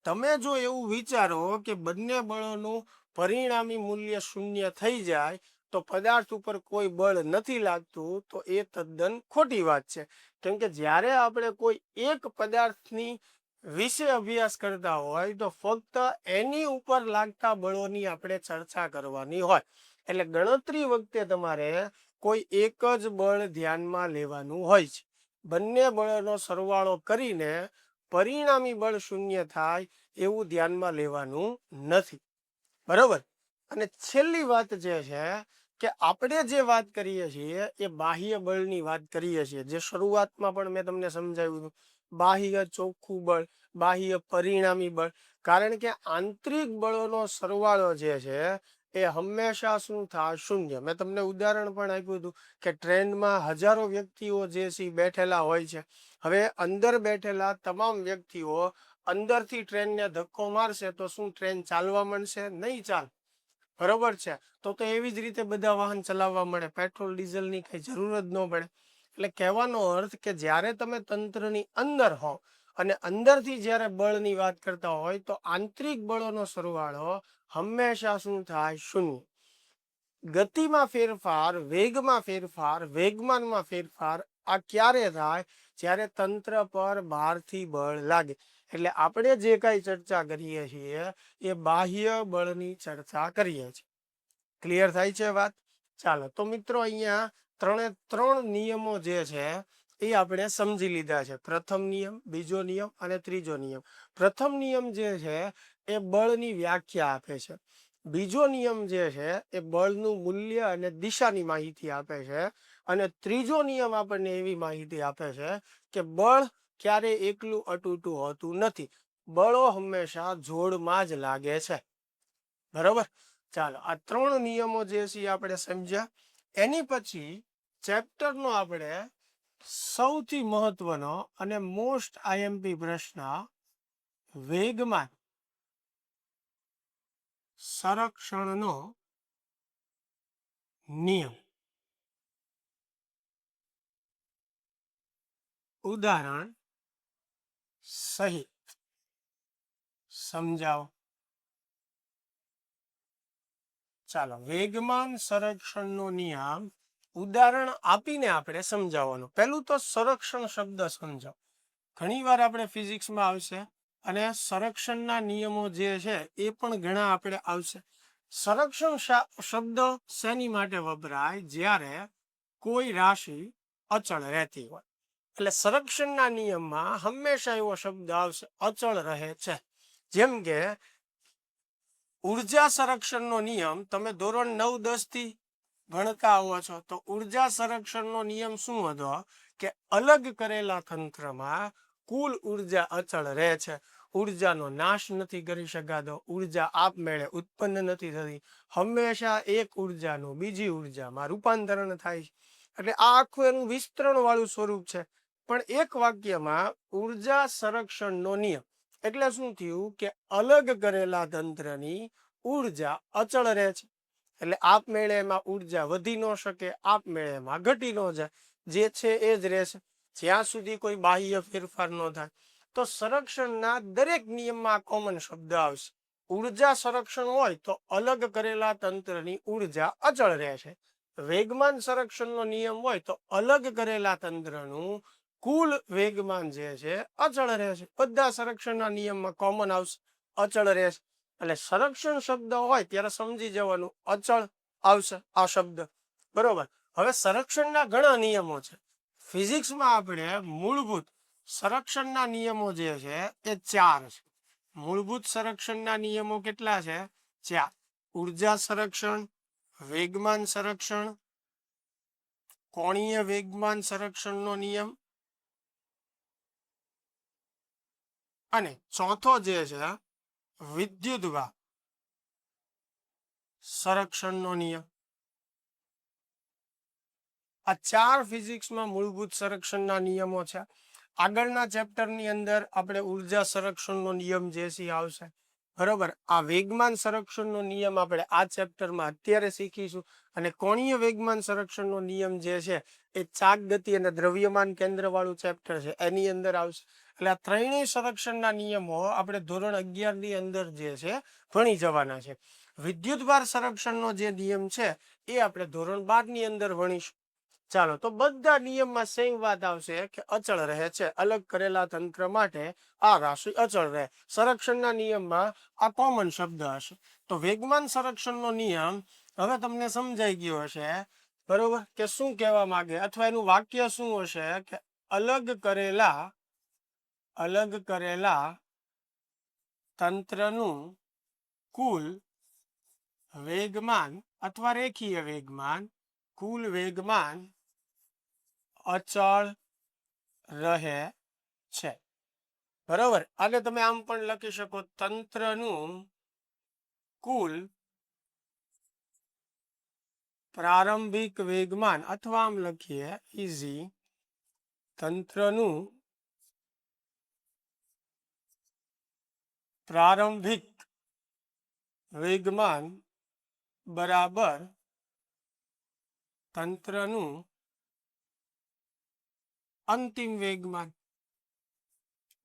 તમે જો એવું વિચારો કે બંને બળોનું પરિણામી મૂલ્ય શૂન્ય થઈ જાય તો પદાર્થ ઉપર કોઈ બળ નથી લાગતું, તો એ તદ્દન ખોટી વાત છે. કેમ કે જ્યારે આપણે કોઈ એક પદાર્થની વિશે અભ્યાસ કરતા હોય તો ફક્ત એની ઉપર લાગતા બળોની આપણે ચર્ચા કરવાની હોય. એટલે ગણતરી વખતે તમારે કોઈ એક જ બળ ધ્યાનમાં લેવાનું હોય છે. બંને બળનો સરવાળો કરીને પરિણામી બળ શૂન્ય થાય એવું ધ્યાનમાં લેવાનું નથી. બરોબર? અને છેલ્લી વાત જે છે કે આપણે જે વાત કરીએ છીએ એ બાહ્ય બળની વાત કરીએ છીએ, જે શરૂઆતમાં પણ મેં તમને સમજાવ્યું હતું. બાહ્ય ચોખ્ખું બળ, બાહ્ય પરિણામી બળ. કારણ કે આંતરિક બળોનો સરવાળો જે છે એ હંમેશા શું થાય? શૂન્ય. મેં તમને ઉદાહરણ પણ આપ્યું હતું કે ટ્રેનમાં હજારો વ્યક્તિઓ જે છે બેઠેલા હોય છે. હવે અંદર બેઠેલા તમામ વ્યક્તિઓ અંદરથી ટ્રેનને ધક્કો મારશે તો શું ટ્રેન ચાલવા માંડશે? નહીં ચાલે. બરોબર છે? તો એવી જ રીતે બધા વાહન ચલાવવા મળે, પેટ્રોલ ડીઝલની કઈ જરૂર જ ન પડે. એટલે કહેવાનો અર્થ કે જ્યારે તમે તંત્રની અંદર હો અને અંદરથી જ્યારે બળની વાત કરતા હોય તો આંતરિક બળોનો સરવાળો હંમેશા શું થાય? શૂન્ય. ગતિમાં ફેરફાર, વેગમાં ફેરફાર, વેગમાનમાં ફેરફાર આ ક્યારે થાય? જ્યારે તંત્ર પર બહારથી બળ લાગે. એટલે આપણે જે કાંઈ ચર્ચા કરીએ છીએ એ બાહ્ય બળની ચર્ચા કરીએ છીએ. ક્લિયર થાય છે વાત? ચાલો તો મિત્રો અહીંયા ત્રણ નિયમો જે છે એ આપણે સમજી લીધા છે. પ્રથમ નિયમ, બીજો નિયમ અને ત્રીજો નિયમ. પ્રથમ નિયમ જે છે એ બળની વ્યાખ્યા આપે છે. બીજો નિયમ જે છે એ બળનું મૂલ્ય અને દિશાની માહિતી આપે છે. અને ત્રીજો નિયમ આપણને એવી માહિતી આપે છે કે બળ ક્યારે એકલું અટૂટું હોતું નથી. બળો હંમેશા જોડમાં જ લાગે છે. બરોબર? ચાલો આ ત્રણ નિયમો જે છે આપણે સમજ્યા. એની પછી ચેપ્ટરનો આપણે સૌથી મહત્વનો અને મોસ્ટ આઈએમપી પ્રશ્ન, વેગમાન સંરક્ષણનો નિયમ. ઉદાહરણ સહિત સમજાવો. ચાલો, વેગમાન સંરક્ષણનો નિયમ ઉદાહરણ આપીને આપણે સમજાવવાનું. પહેલું તો સંરક્ષણ શબ્દ સમજાવો. ઘણી વાર આપણે ફિઝિક્સમાં આવશે અને સંરક્ષણના નિયમો જે છે એ પણ ઘણા આપણે આવશે. સંરક્ષણ શબ્દ શેની માટે વપરાય? જ્યારે કોઈ રાશિ અચળ રહેતી હોય. એટલે સંરક્ષણના નિયમમાં હંમેશા એવો શબ્દ આવશે, અચળ રહે છે. જેમ કે ઉર્જા સંરક્ષણનો નિયમ તમે ધોરણ 9-10 થી ભણતા આવો છો, તો ઉર્જા સંરક્ષણનો નિયમ શું હતો? કે અલગ કરેલા તંત્રમાં કુલ ઉર્જા અચળ રહે છે. ઉર્જાનો નાશ નથી કરી શકાતો, ઉર્જા આપમેળે ઉત્પન્ન નથી થતી, હંમેશા એક ઉર્જાનું બીજી ઉર્જામાં રૂપાંતરણ થાય છે. એટલે આ આખું એનું વિસ્તરણ વાળું સ્વરૂપ છે. પણ એક વાક્યમાં ઉર્જા સંરક્ષણનો નિયમ એટલે શું થયું? કે અલગ કરેલા તંત્રની ઉર્જા અચળ રહે છે. એટલે આપમેળે એમાં ઉર્જા વધી ન શકે, આપમેળે એમાં ઘટી ન જાય, જે છે એ જ રહેશે જ્યાં સુધી કોઈ બાહ્ય ફેરફાર ન થાય. તો સંરક્ષણના દરેક નિયમમાં કોમન શબ્દ આવશે. ઉર્જા સંરક્ષણ હોય તો અલગ કરેલા તંત્રની ઉર્જા અચળ રહેશે. વેગમાન સંરક્ષણનો નિયમ હોય તો અલગ કરેલા તંત્રનું કુલ વેગમાન જે છે અચળ રહેશે. બધા સંરક્ષણના નિયમમાં કોમન આવશે, અચળ રહેશે. એટલે સંરક્ષણ શબ્દ હોય ત્યારે સમજી જવાનું અચળ આવશે આ શબ્દ. બરોબર. હવે સંરક્ષણના ઘણા નિયમો છે. ફિઝિક્સમાં આપણે મૂળભૂત સંરક્ષણના નિયમો જે છે એ 4 છે. મૂળભૂત સંરક્ષણના નિયમો કેટલા છે? 4. ઉર્જા સંરક્ષણ, વેગમાન સંરક્ષણ, કોણીય વેગમાન સંરક્ષણનો નિયમ, અને ચોથો જે છે વિદ્યુતવા સંરક્ષણનો નિયમ. આ 4 ફિઝિક્સમાં મૂળભૂત સંરક્ષણના નિયમો છે. આગળના ચેપ્ટરની અંદર આપણે ઉર્જા સંરક્ષણનો નિયમ જે છે આવશે. બરોબર. આ વેગમાન સંરક્ષણનો નિયમ આપણે આ ચેપ્ટરમાં અત્યારે શીખીશું. અને કોણીય વેગમાન સંરક્ષણનો નિયમ જે છે એ ચાક ગતિ અને દ્રવ્યમાન કેન્દ્ર વાળું ચેપ્ટર છે એની અંદર આવશે. એટલે આ ત્રણેય સંરક્ષણના નિયમો આપણે ધોરણ 11 ની અંદર જે છે ભણી જવાના છે. વિદ્યુતભાર સંરક્ષણનો જે નિયમ છે એ આપણે ધોરણ 12 ની અંદર ભણીશું. ચાલો, તો બધા નિયમમાં સેમ વાત આવશે કે અચળ રહે છે. અલગ કરેલા તંત્ર માટે આ રાશિ અચળ રહે. સંરક્ષણના નિયમમાં આ કોમન શબ્દ હશે. તો વેગમાન સંરક્ષણનો નિયમ હવે તમને સમજાઈ ગયો હશે. બરોબર, કે શું કહેવા માંગે અથવા એનું વાક્ય શું હશે? કે અલગ કરેલા તંત્રનું કુલ વેગમાન અથવા રેખીય વેગમાન, કુલ વેગમાન અચળ રહે છે. બરોબર. આને તમે આમ પણ લખી શકો, તંત્રનું કુલ પ્રારંભિક વેગમાન, અથવા આમ લખીએ ઈઝી, તંત્રનું પ્રારંભિક વેગમાન બરાબર તંત્રનું અંતિમ વેગમાન.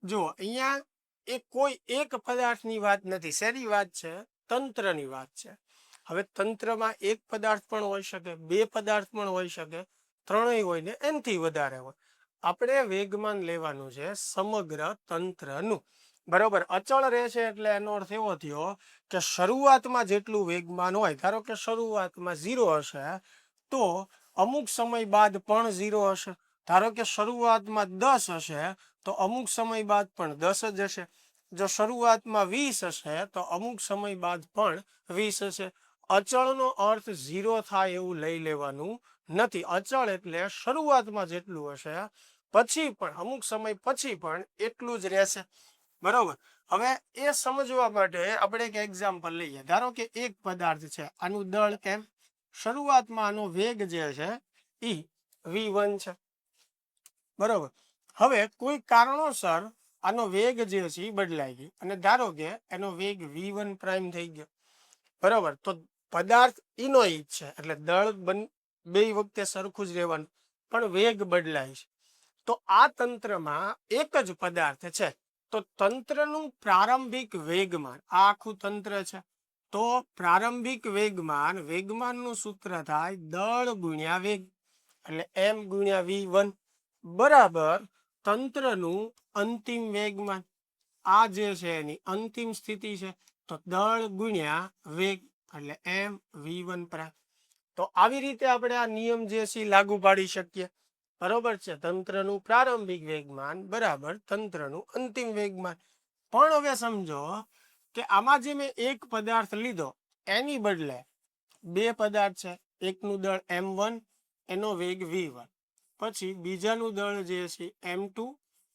જો અહીંયા કોઈ એક પદાર્થની વાત નથી. શેની વાત છે? તંત્રની વાત છે. હવે તંત્રમાં એક પદાર્થ પણ હોઈ શકે, બે પદાર્થ પણ હોઈ શકે, ત્રણેય હોય ને એનથી વધારે હોય. આપણે વેગમાન લેવાનું છે સમગ્ર તંત્રનું. બરોબર. અચળ રહેશે એટલે એનો અર્થ એવો થયો કે શરૂઆતમાં જેટલું વેગમાન હોય, ધારો કે શરૂઆતમાં 0 હશે તો અમુક સમય બાદ પણ 0 હશે. ધારો કે શરૂઆતમાં 10 હશે તો અમુક સમય બાદ પણ 10 જ હશે. જો શરૂઆતમાં 20 હશે તો અમુક સમય બાદ પણ 20 હશે. અચળનો અર્થ 0 થાય એવું લઈ લેવાનું નથી. અચળ એટલે શરૂઆતમાં જેટલું હશે પછી પણ અમુક સમય પછી પણ એટલું જ રહેશે. બરોબર. હવે એ સમજવા માટે આપણે એક એક્ઝામ્પલ લઈએ. ધારો કે એક પદાર્થ છે, આનું દળ એમ, શરૂઆતમાં આનો વેગ જે છે એ v1 છે. બરોબર. હવે કોઈ કારણોસર આનો વેગ જે છે એ બદલાઈ ગયો અને ધારો કે એનો વેગ v1 પ્રાઇમ થઈ ગયો. બરોબર. તો પદાર્થ એનો જ છે એટલે દળ બે વખતે સરખું જ રહેવાનું, પણ વેગ બદલાય છે. તો આ તંત્રમાં એક જ પદાર્થ છે. તો તંત્રનું પ્રારંભિક વેગમાન, આ આખું તંત્ર છે. તો પ્રારંભિક વેગમાનનું સૂત્ર થાય દળ ગુણ્યા વેગ, એટલે m ગુણ્યા v1 બરાબર તંત્રનું અંતિમ વેગમાન. આ જે છે એની અંતિમ સ્થિતિ છે. તો દળ ગુણ્યા વેગ એટલે m v1 પ્રાઇમ. તો આવી રીતે આપણે આ નિયમ જે છે લાગુ પાડી શકીએ. બરોબર છે. તંત્રનું પ્રારંભિક વેગમાન બરાબર તંત્રનું અંતિમ વેગમાન. પણ હવે સમજો કે આમાં જે મેં એક પદાર્થ લીધો એની બદલે બે પદાર્થ છે. એકનું દળ m1 એનો વેગ v1, પછી બીજાનું દળ જે છે m2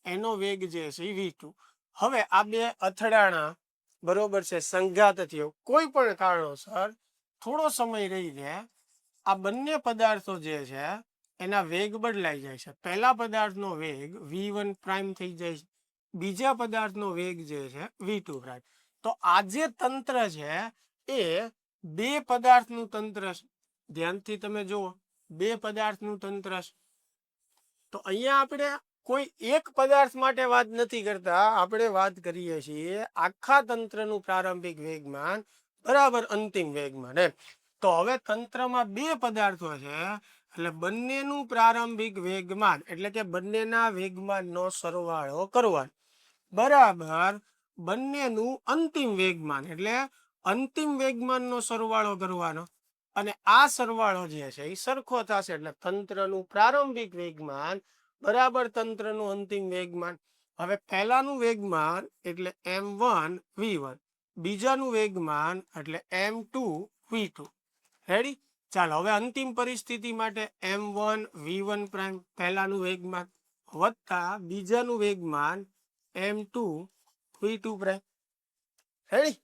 એનો વેગ જે છે v2. હવે આ બે અથડાણા બરોબર છે, સંઘાત થયો કોઈ પણ કારણોસર, થોડો સમય રહીને આ બંને પદાર્થો જે છે એના વેગ બદલાઈ જાય છે. પહેલા પદાર્થનો વેગ v1 પ્રાઇમ થઈ જાય છે, બીજા પદાર્થનો વેગ જે છે v2 પ્રાઇમ. તો આ જે તંત્ર છે એ બે પદાર્થનું તંત્ર છે. ધ્યાનથી તમે જુઓ, બે પદાર્થનું તંત્ર છે. તો અહીંયા આપણે કોઈ એક પદાર્થ માટે વાત નથી કરતા, આપણે વાત કરીએ છીએ આખા તંત્રનું પ્રારંભિક વેગમાન બરાબર અંતિમ વેગમાન એમ. તો હવે તંત્રમાં બે પદાર્થો છે એટલે બંનેનું પ્રારંભિક વેગમાન એટલે કે બંનેના વેગમાનનો સરવાળો કરવાનો બરાબર બંનેનું અંતિમ વેગમાન એટલે અંતિમ વેગમાનનો સરવાળો કરવાનો. અને આ સરવાળો જે છે એ સરખો થશે એટલે તંત્રનું પ્રારંભિક વેગમાન બરાબર તંત્રનું અંતિમ વેગમાન. હવે પહેલાનું વેગમાન એટલે m1 v1, બીજાનું વેગમાન એટલે m2 v2. રેડી? ચાલો હવે અંતિમ પરિસ્થિતિ માટે m1 v1 પ્રાઇમ પહેલાનું વેગમાન વત્તા બીજાનું વેગમાન m2 v2 પ્રાઇમ. રેડી?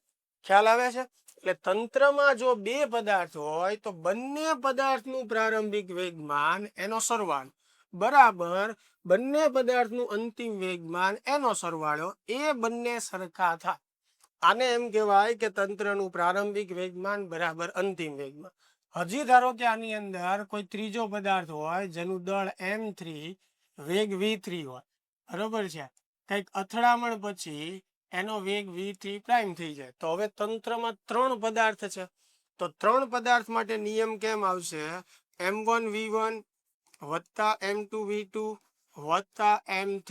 ખ્યાલ આવે છે? એટલે તંત્રમાં જો બે પદાર્થ હોય તો બંને પદાર્થનું પ્રારંભિક વેગમાન એનો સરવાળો બરાબર બંને પદાર્થનું અંતિમ વેગમાન એનો સરવાળો, એ બંને સરખા થાય. આને એમ કહેવાય કે તંત્રનું પ્રારંભિક વેગમાન બરાબર અંતિમ વેગમાન. હજી ધારો કે આની અંદર કોઈ ત્રીજો પદાર્થ હોય જેનું દળ m3 વેગ v3 હોય, બરોબર છે, કંઈક અથડામણ પછી એનો વેગ v3 પ્રાઇમ થઈ જાય. તો હવે તંત્રમાં ત્રણ પદાર્થ છે. તો ત્રણ પદાર્થ માટે નિયમ કેમ આવશે? m1 v1 વત્તા m2 v2 વત્તા m3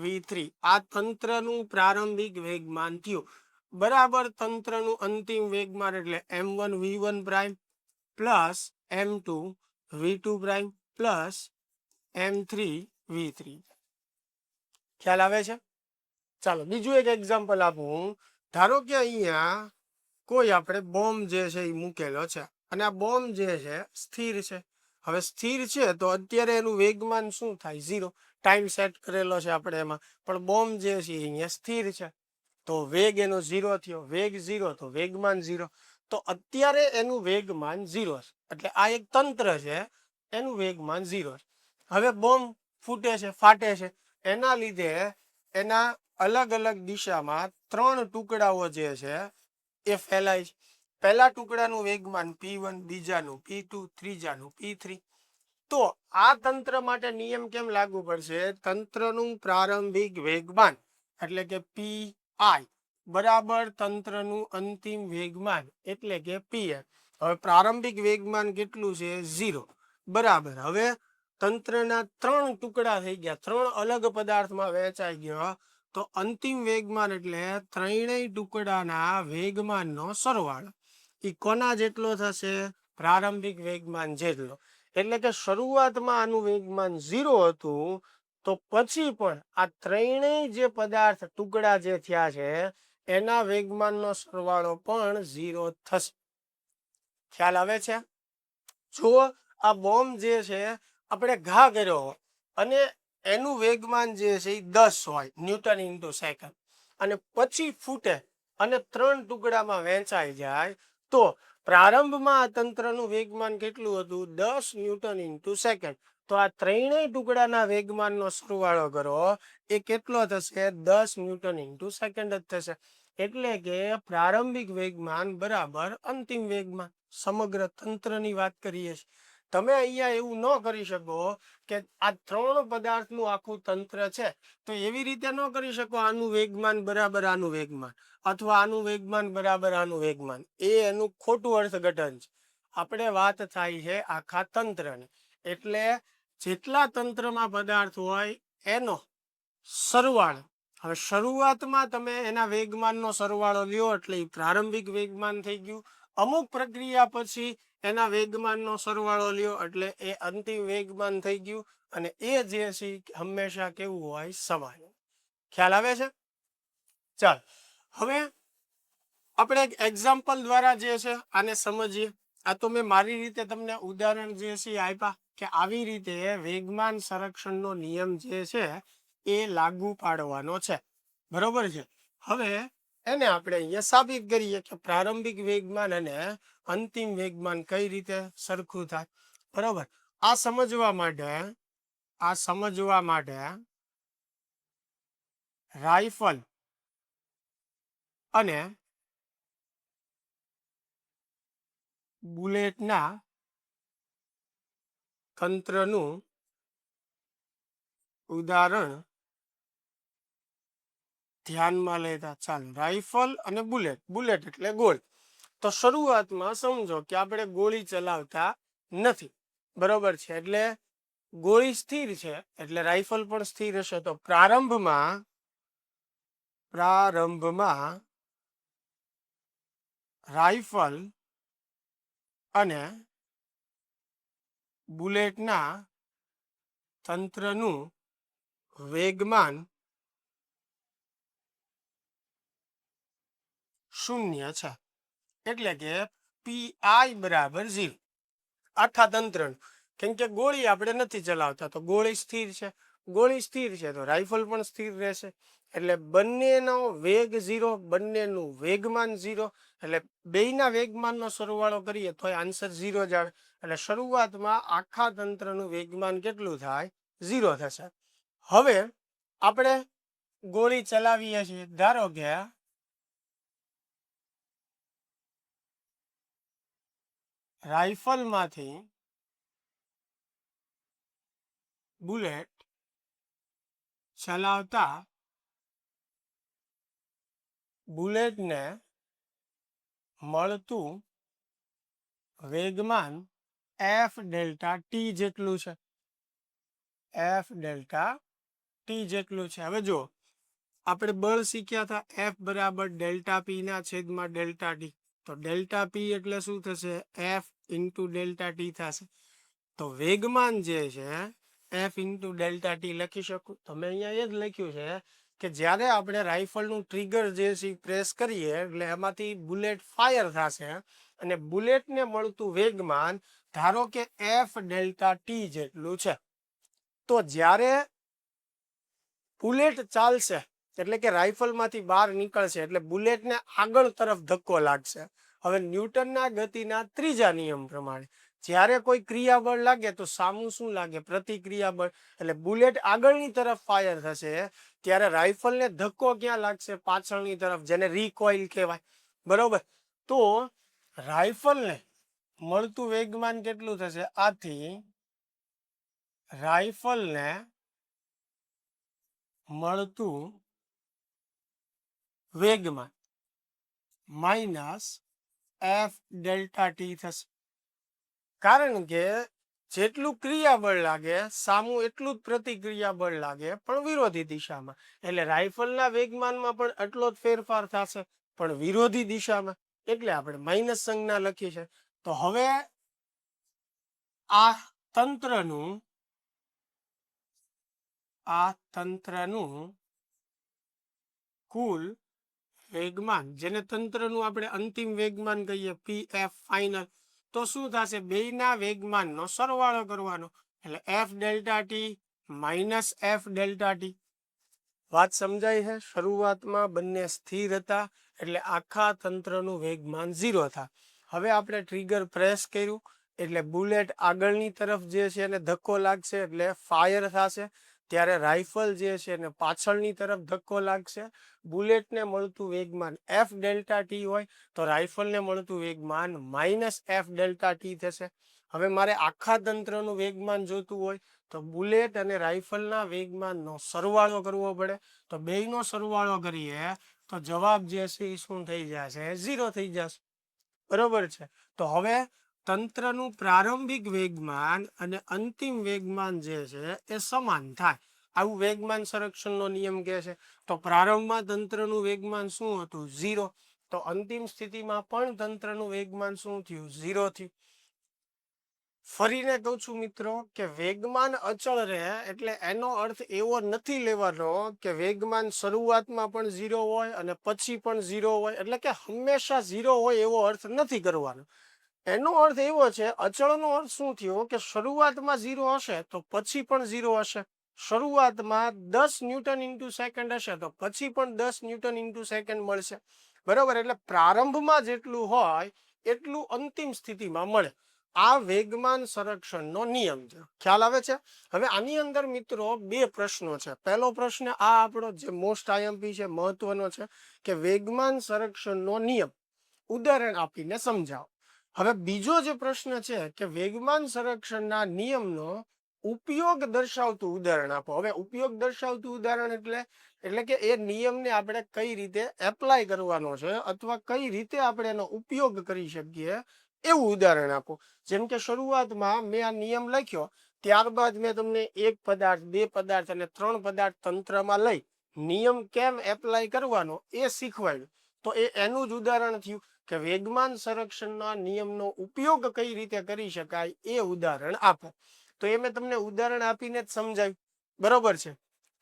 v3. આ તંત્રનું પ્રારંભિક વેગમાન થયું બરાબર તંત્રનું અંતિમ વેગમાન એટલે m1 v1 prime plus m2 v2 prime plus m3 v3. ખ્યાલ આવે છે? ચાલો બીજું એક એક્ઝામ્પલ આપું. ધારો કે અહીંયા કોઈ આપણે બોમ્બ જે છે એ મૂકેલો છે અને આ બોમ્બ જે છે સ્થિર છે. હવે સ્થિર છે તો અત્યારે એનું વેગમાન શું થાય? 0. ટાઈમ સેટ કરેલો છે આપણે એમાં, પણ બોમ્બ જે છે અહીંયા સ્થિર છે તો વેગ એનો 0 થયો. વેગ 0 તો વેગમાન 0. તો અત્યારે એનું વેગમાન 0 છે એટલે આ એક તંત્ર છે, એનું વેગમાન 0 છે. હવે બોમ્બ ફૂટે છે, ફાટે છે, એના લીધે એના અલગ અલગ દિશામાં ત્રણ ટુકડાઓ જે છે એ ફેલાય છે. પહેલા ટુકડાનું વેગમાન p1, બીજાનું p2, ત્રીજાનું p3. તો આ તંત્ર માટે નિયમ કેમ લાગુ પડશે? તંત્રનું પ્રારંભિક વેગમાન એટલે કે pi બરાબર તંત્રનું અંતિમ વેગમાન એટલે કે pm. હવે પ્રારંભિક વેગમાન કેટલું છે? 0 બરાબર. હવે તંત્રના ત્રણ ટુકડા થઈ ગયા, ત્રણ અલગ પદાર્થમાં વહેંચાઈ ગયો. તો અંતિમ વેગમાન એટલે ત્રણેય ટુકડાના વેગમાનનો સરવાળો. એ કોના જેટલો થશે? પ્રારંભિક વેગમાન જેટલો. એટલે કે શરૂઆતમાં આનું વેગમાન 0 હતું, તો પછી પણ આ ત્રણેય જે પદાર્થ ટુકડા જે થયા છે એના વેગમાનનો સરવાળો પણ 0 થશે. ખ્યાલ આવે છે? જો આ બોમ્બ જે છે આપણે ઘા કર્યો હોય અને એનું વેગમાન જે છે એ 10 હોય ન્યૂટન ઇન્ટુ સેકન્ડ, અને પછી ફૂટે અને ત્રણ ટુકડામાં વહેંચાઈ જાય, તો પ્રારંભમાં આ તંત્રનું વેગમાન કેટલું હતું? 10 ન્યૂટન ઇન્ટુ સેકન્ડ. તો આ ત્રણેય ટુકડાના વેગમાનનો સરવાળો કરો એ કેટલો થશે? 10 ન્યૂટન ઇન્ટુ સેકન્ડ જ થશે. એટલે કે પ્રારંભિક વેગમાન બરાબર અંતિમ વેગમાન. સમગ્ર તંત્રની વાત કરીએ છીએ. તમે અહીંયા એવું ન કરી શકો કે આ 3 પદાર્થનું આખું તંત્ર છે તો એવી રીતે ન કરી શકો આનું વેગમાન બરાબર આનું વેગમાન અથવા આનું વેગમાન બરાબર આનું વેગમાન, એ એનું ખોટું અર્થઘટન છે. આપણે વાત થાય છે આખા તંત્રની, એટલે જેટલા તંત્રમાં પદાર્થ હોય એનો સરવાળો. હવે શરૂઆતમાં તમે એના વેગમાનનો સરવાળો લ્યો એટલે પ્રારંભિક વેગમાન થઈ ગયું. અમુક પ્રક્રિયા પછી એના વેગમાનનો સરવાળો લ્યો એટલે એ અંતિમ વેગમાન થઈ ગયું. અને એ જે છે હંમેશા કેવું હોય? સમાન. ખ્યાલ આવે છે? ચાલ હવે આપણે એક એક્ઝામ્પલ દ્વારા જે છે આને સમજીએ. આ તો મેં મારી રીતે તમને ઉદાહરણ જે છે આપ્યા કે આવી રીતે વેગમાન સંરક્ષણનો નિયમ જે છે એ લાગુ પાડવાનો છે. બરોબર છે. હવે એને આપણે અહીંયા સાબિત કરીએ કે પ્રારંભિક વેગમાન અને અંતિમ વેગમાન કઈ રીતે સરખું થાય. બરોબર. આ સમજવા માટે રાઇફલ અને બુલેટના તંત્રનું ઉદાહરણ ધ્યાનમાં લેતા. ચાલ, રાઇફલ અને બુલેટ એટલે ગોળી. તો શરૂઆતમાં સમજો કે આપણે ગોળી ચલાવતા નથી. બરોબર છે. એટલે ગોળી સ્થિર છે એટલે રાઇફલ પણ સ્થિર હશે. તો પ્રારંભમાં રાઇફલ અને બુલેટના તંત્રનું વેગમાન 0 છે. એટલે કે પીઆઈ બરાબર 0 આખા તંત્રનું. કેમ કે ગોળી આપણે નથી ચલાવતા તો ગોળી સ્થિર છે. ગોળી સ્થિર છે તો રાઇફલ પણ સ્થિર રહેશે. એટલે બંનેનો વેગ 0, બંનેનું વેગમાન 0. એટલે બેયના વેગમાનનો સરવાળો કરીએ તો આન્સર 0 જ આવે. એટલે શરૂઆતમાં આખા તંત્રનું વેગમાન કેટલું થાય? 0 થશે. હવે આપણે ગોળી ચલાવીએ છીએ. ધારો કે રાઇફલમાંથી બુલેટ ચલાવતા બુલેટને મળતું વેગમાન એફ ડેલ્ટા ટી જેટલું છે. એફ ડેલ્ટા ટી જેટલું છે. હવે જો આપણે બળ શીખ્યા હતા એફ બરાબર ડેલ્ટા પી ના છેદમાં ડેલ્ટા ટી. તો ડેલ્ટા પી એટલે શું થશે? એફ ઇન્ટુ ડેલ્ટા ટી થશે. તો વેગમાન જે છે એફ ઇન્ટુ ડેલ્ટા ટી લખી શકું. તો મેં અહીંયા એ જ લખ્યું છે કે જ્યારે આપણે રાઇફલનું ટ્રિગર જે છે પ્રેસ કરીએ એટલે એમાંથી બુલેટ ફાયર થશે અને બુલેટને મળતું વેગમાન ધારો કે એફ ડેલ્ટા ટી જેટલું છે. તો જ્યારે બુલેટ ચાલશે એટલે કે રાઇફલમાંથી બહાર નીકળશે એટલે બુલેટને આગળ તરફ ધક્કો લાગશે. હવે ન્યૂટનના ગતિના ત્રીજા નિયમ પ્રમાણે જ્યારે કોઈ ક્રિયાબળ લાગે તો સામું શું લાગે? પ્રતિક્રિયાબળ. એટલે બુલેટ આગળની તરફ ફાયર થશે ત્યારે રાઇફલને ધક્કો ક્યાં લાગશે? પાછળની તરફ, જેને રિકોઇલ કહેવાય. બરોબર. તો રાઇફલને મળતું વેગમાન કેટલું થશે? આથી રાઇફલને મળતું વેગમાન માઇનસ એફ ડેલ્ટા ટી થશે. કારણ કે જેટલું ક્રિયાબળ લાગે સામું એટલું જ પ્રતિક્રિયાબળ લાગે પણ વિરોધી દિશામાં. એટલે રાઇફલના વેગમાનમાં પણ એટલો જ ફેરફાર થશે પણ વિરોધી દિશામાં. એટલે આપણે માઇનસ સંજ્ઞા લખી છે. તો હવે આ તંત્રનું કુલ વેગમાન, જેને તંત્રનું આપણે અંતિમ વેગમાન કહીએ પી એફ ફાઇનલ, તો શું થશે? બેયના વેગમાનનો સરવાળો કરવાનો. એટલે F delta T minus F delta T. વાત સમજાય છે? શરૂઆતમાં બંને સ્થિર હતા એટલે આખા તંત્રનું વેગમાન 0 થાય. હવે આપણે ટ્રિગર પ્રેસ કર્યું એટલે બુલેટ આગળની તરફ જે છે એને ધક્કો લાગશે એટલે ફાયર થશે. ત્યારે રાઇફલ જે છે એને પાછળની તરફ ધક્કો લાગશે. બુલેટને મળતું વેગમાન એફ ડેલ્ટા ટી હોય તો રાઇફલને મળતું વેગમાન માઇનસ એફ ડેલ્ટા ટી થશે. હવે મારે આખા તંત્રનું વેગમાન જોતું હોય તો બુલેટ અને રાઇફલના વેગમાનનો સરવાળો કરવો પડે. તો બેયનો સરવાળો કરીએ તો જવાબ જે છે એ શું થઈ જશે? 0 થઈ જશે. બરોબર છે. તો હવે તંત્રનું પ્રારંભિક વેગમાન અને અંતિમ વેગમાન જે છે એ સમાન થાય. આવું વેગમાન સંરક્ષણનો નિયમ કહે છે. તો પ્રારંભમાં તંત્રનું વેગમાન શું હતું? 0. તો અંતિમ સ્થિતિમાં પણ તંત્રનું વેગમાન શું થયું? 0 થયું. ફરીને કહું છું મિત્રો કે વેગમાન અચળ રહે એટલે એનો અર્થ એવો નથી લેવાનો કે વેગમાન શરૂઆતમાં પણ 0 હોય અને પછી પણ 0 હોય, એટલે કે હંમેશા 0 હોય એવો અર્થ નથી કરવાનો. એનો અર્થ એવો છે, અચળનો અર્થ શું થયો કે શરૂઆતમાં 0 હશે તો પછી પણ 0 હશે. શરૂઆતમાં 10 ન્યૂટન ઇન્ટુ સેકન્ડ હશે તો પછી પણ 10 ન્યૂટન ઇન્ટુ સેકન્ડ મળશે. બરોબર, એટલે પ્રારંભમાં જેટલું હોય એટલું અંતિમ સ્થિતિમાં મળે. આ વેગમાન સંરક્ષણનો નિયમ છે. ખ્યાલ આવે છે? હવે આની અંદર મિત્રો બે પ્રશ્નો છે. પહેલો પ્રશ્ન આ આપણો જે મોસ્ટ આઈએમપી છે, મહત્વનો છે કે વેગમાન સંરક્ષણનો નિયમ ઉદાહરણ આપીને સમજાવો. હવે બીજો જે પ્રશ્ન છે કે વેગમાન સંરક્ષણના નિયમનો ઉપયોગ દર્શાવતું ઉદાહરણ આપો. હવે ઉપયોગ દર્શાવતું ઉદાહરણ એટલે કે એ નિયમને આપણે કઈ રીતે એપ્લાય કરવાનો છે અથવા કઈ રીતે આપણે એનો ઉપયોગ કરી શકીએ એવું ઉદાહરણ આપો. જેમ કે શરૂઆતમાં મેં આ નિયમ લખ્યો, ત્યારબાદ મેં તમને 1 પદાર્થ, 2 પદાર્થ અને 3 પદાર્થ તંત્રમાં લઈ નિયમ કેમ એપ્લાય કરવાનો એ શીખવાડ્યું. તો એનું જ ઉદાહરણ થયું કે વેગમાન સંરક્ષણના નિયમનો ઉપયોગ કઈ રીતે કરી શકાય એ ઉદાહરણ આપો. તો એ મેં તમને ઉદાહરણ આપીને જ સમજાવ્યું. બરોબર છે.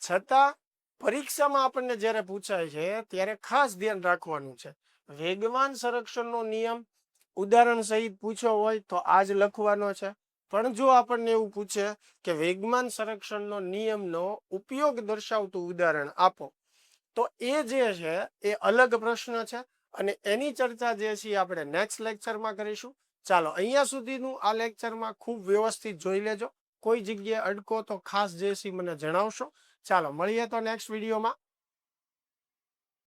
છતાં પરીક્ષામાં આપણને જ્યારે પૂછાય છે ત્યારે ખાસ ધ્યાન રાખવાનું છે, વેગમાન સંરક્ષણનો નિયમ ઉદાહરણ સહિત પૂછ્યો હોય તો આ જ લખવાનો છે. પણ જો આપણને એવું પૂછે કે વેગમાન સંરક્ષણનો નિયમનો ઉપયોગ દર્શાવતું ઉદાહરણ આપો, તો એ જે છે એ અલગ પ્રશ્ન છે અને એની ચર્ચા જે છે આપણે નેક્સ્ટ લેક્ચરમાં કરીશું. ચાલો, અહીંયા સુધીનું આ લેક્ચરમાં ખૂબ વ્યવસ્થિત જોઈ લેજો. કોઈ જગ્યાએ અડકો તો ખાસ જે છે મને જણાવશો. ચાલો મળીએ તો નેક્સ્ટ વિડીયોમાં.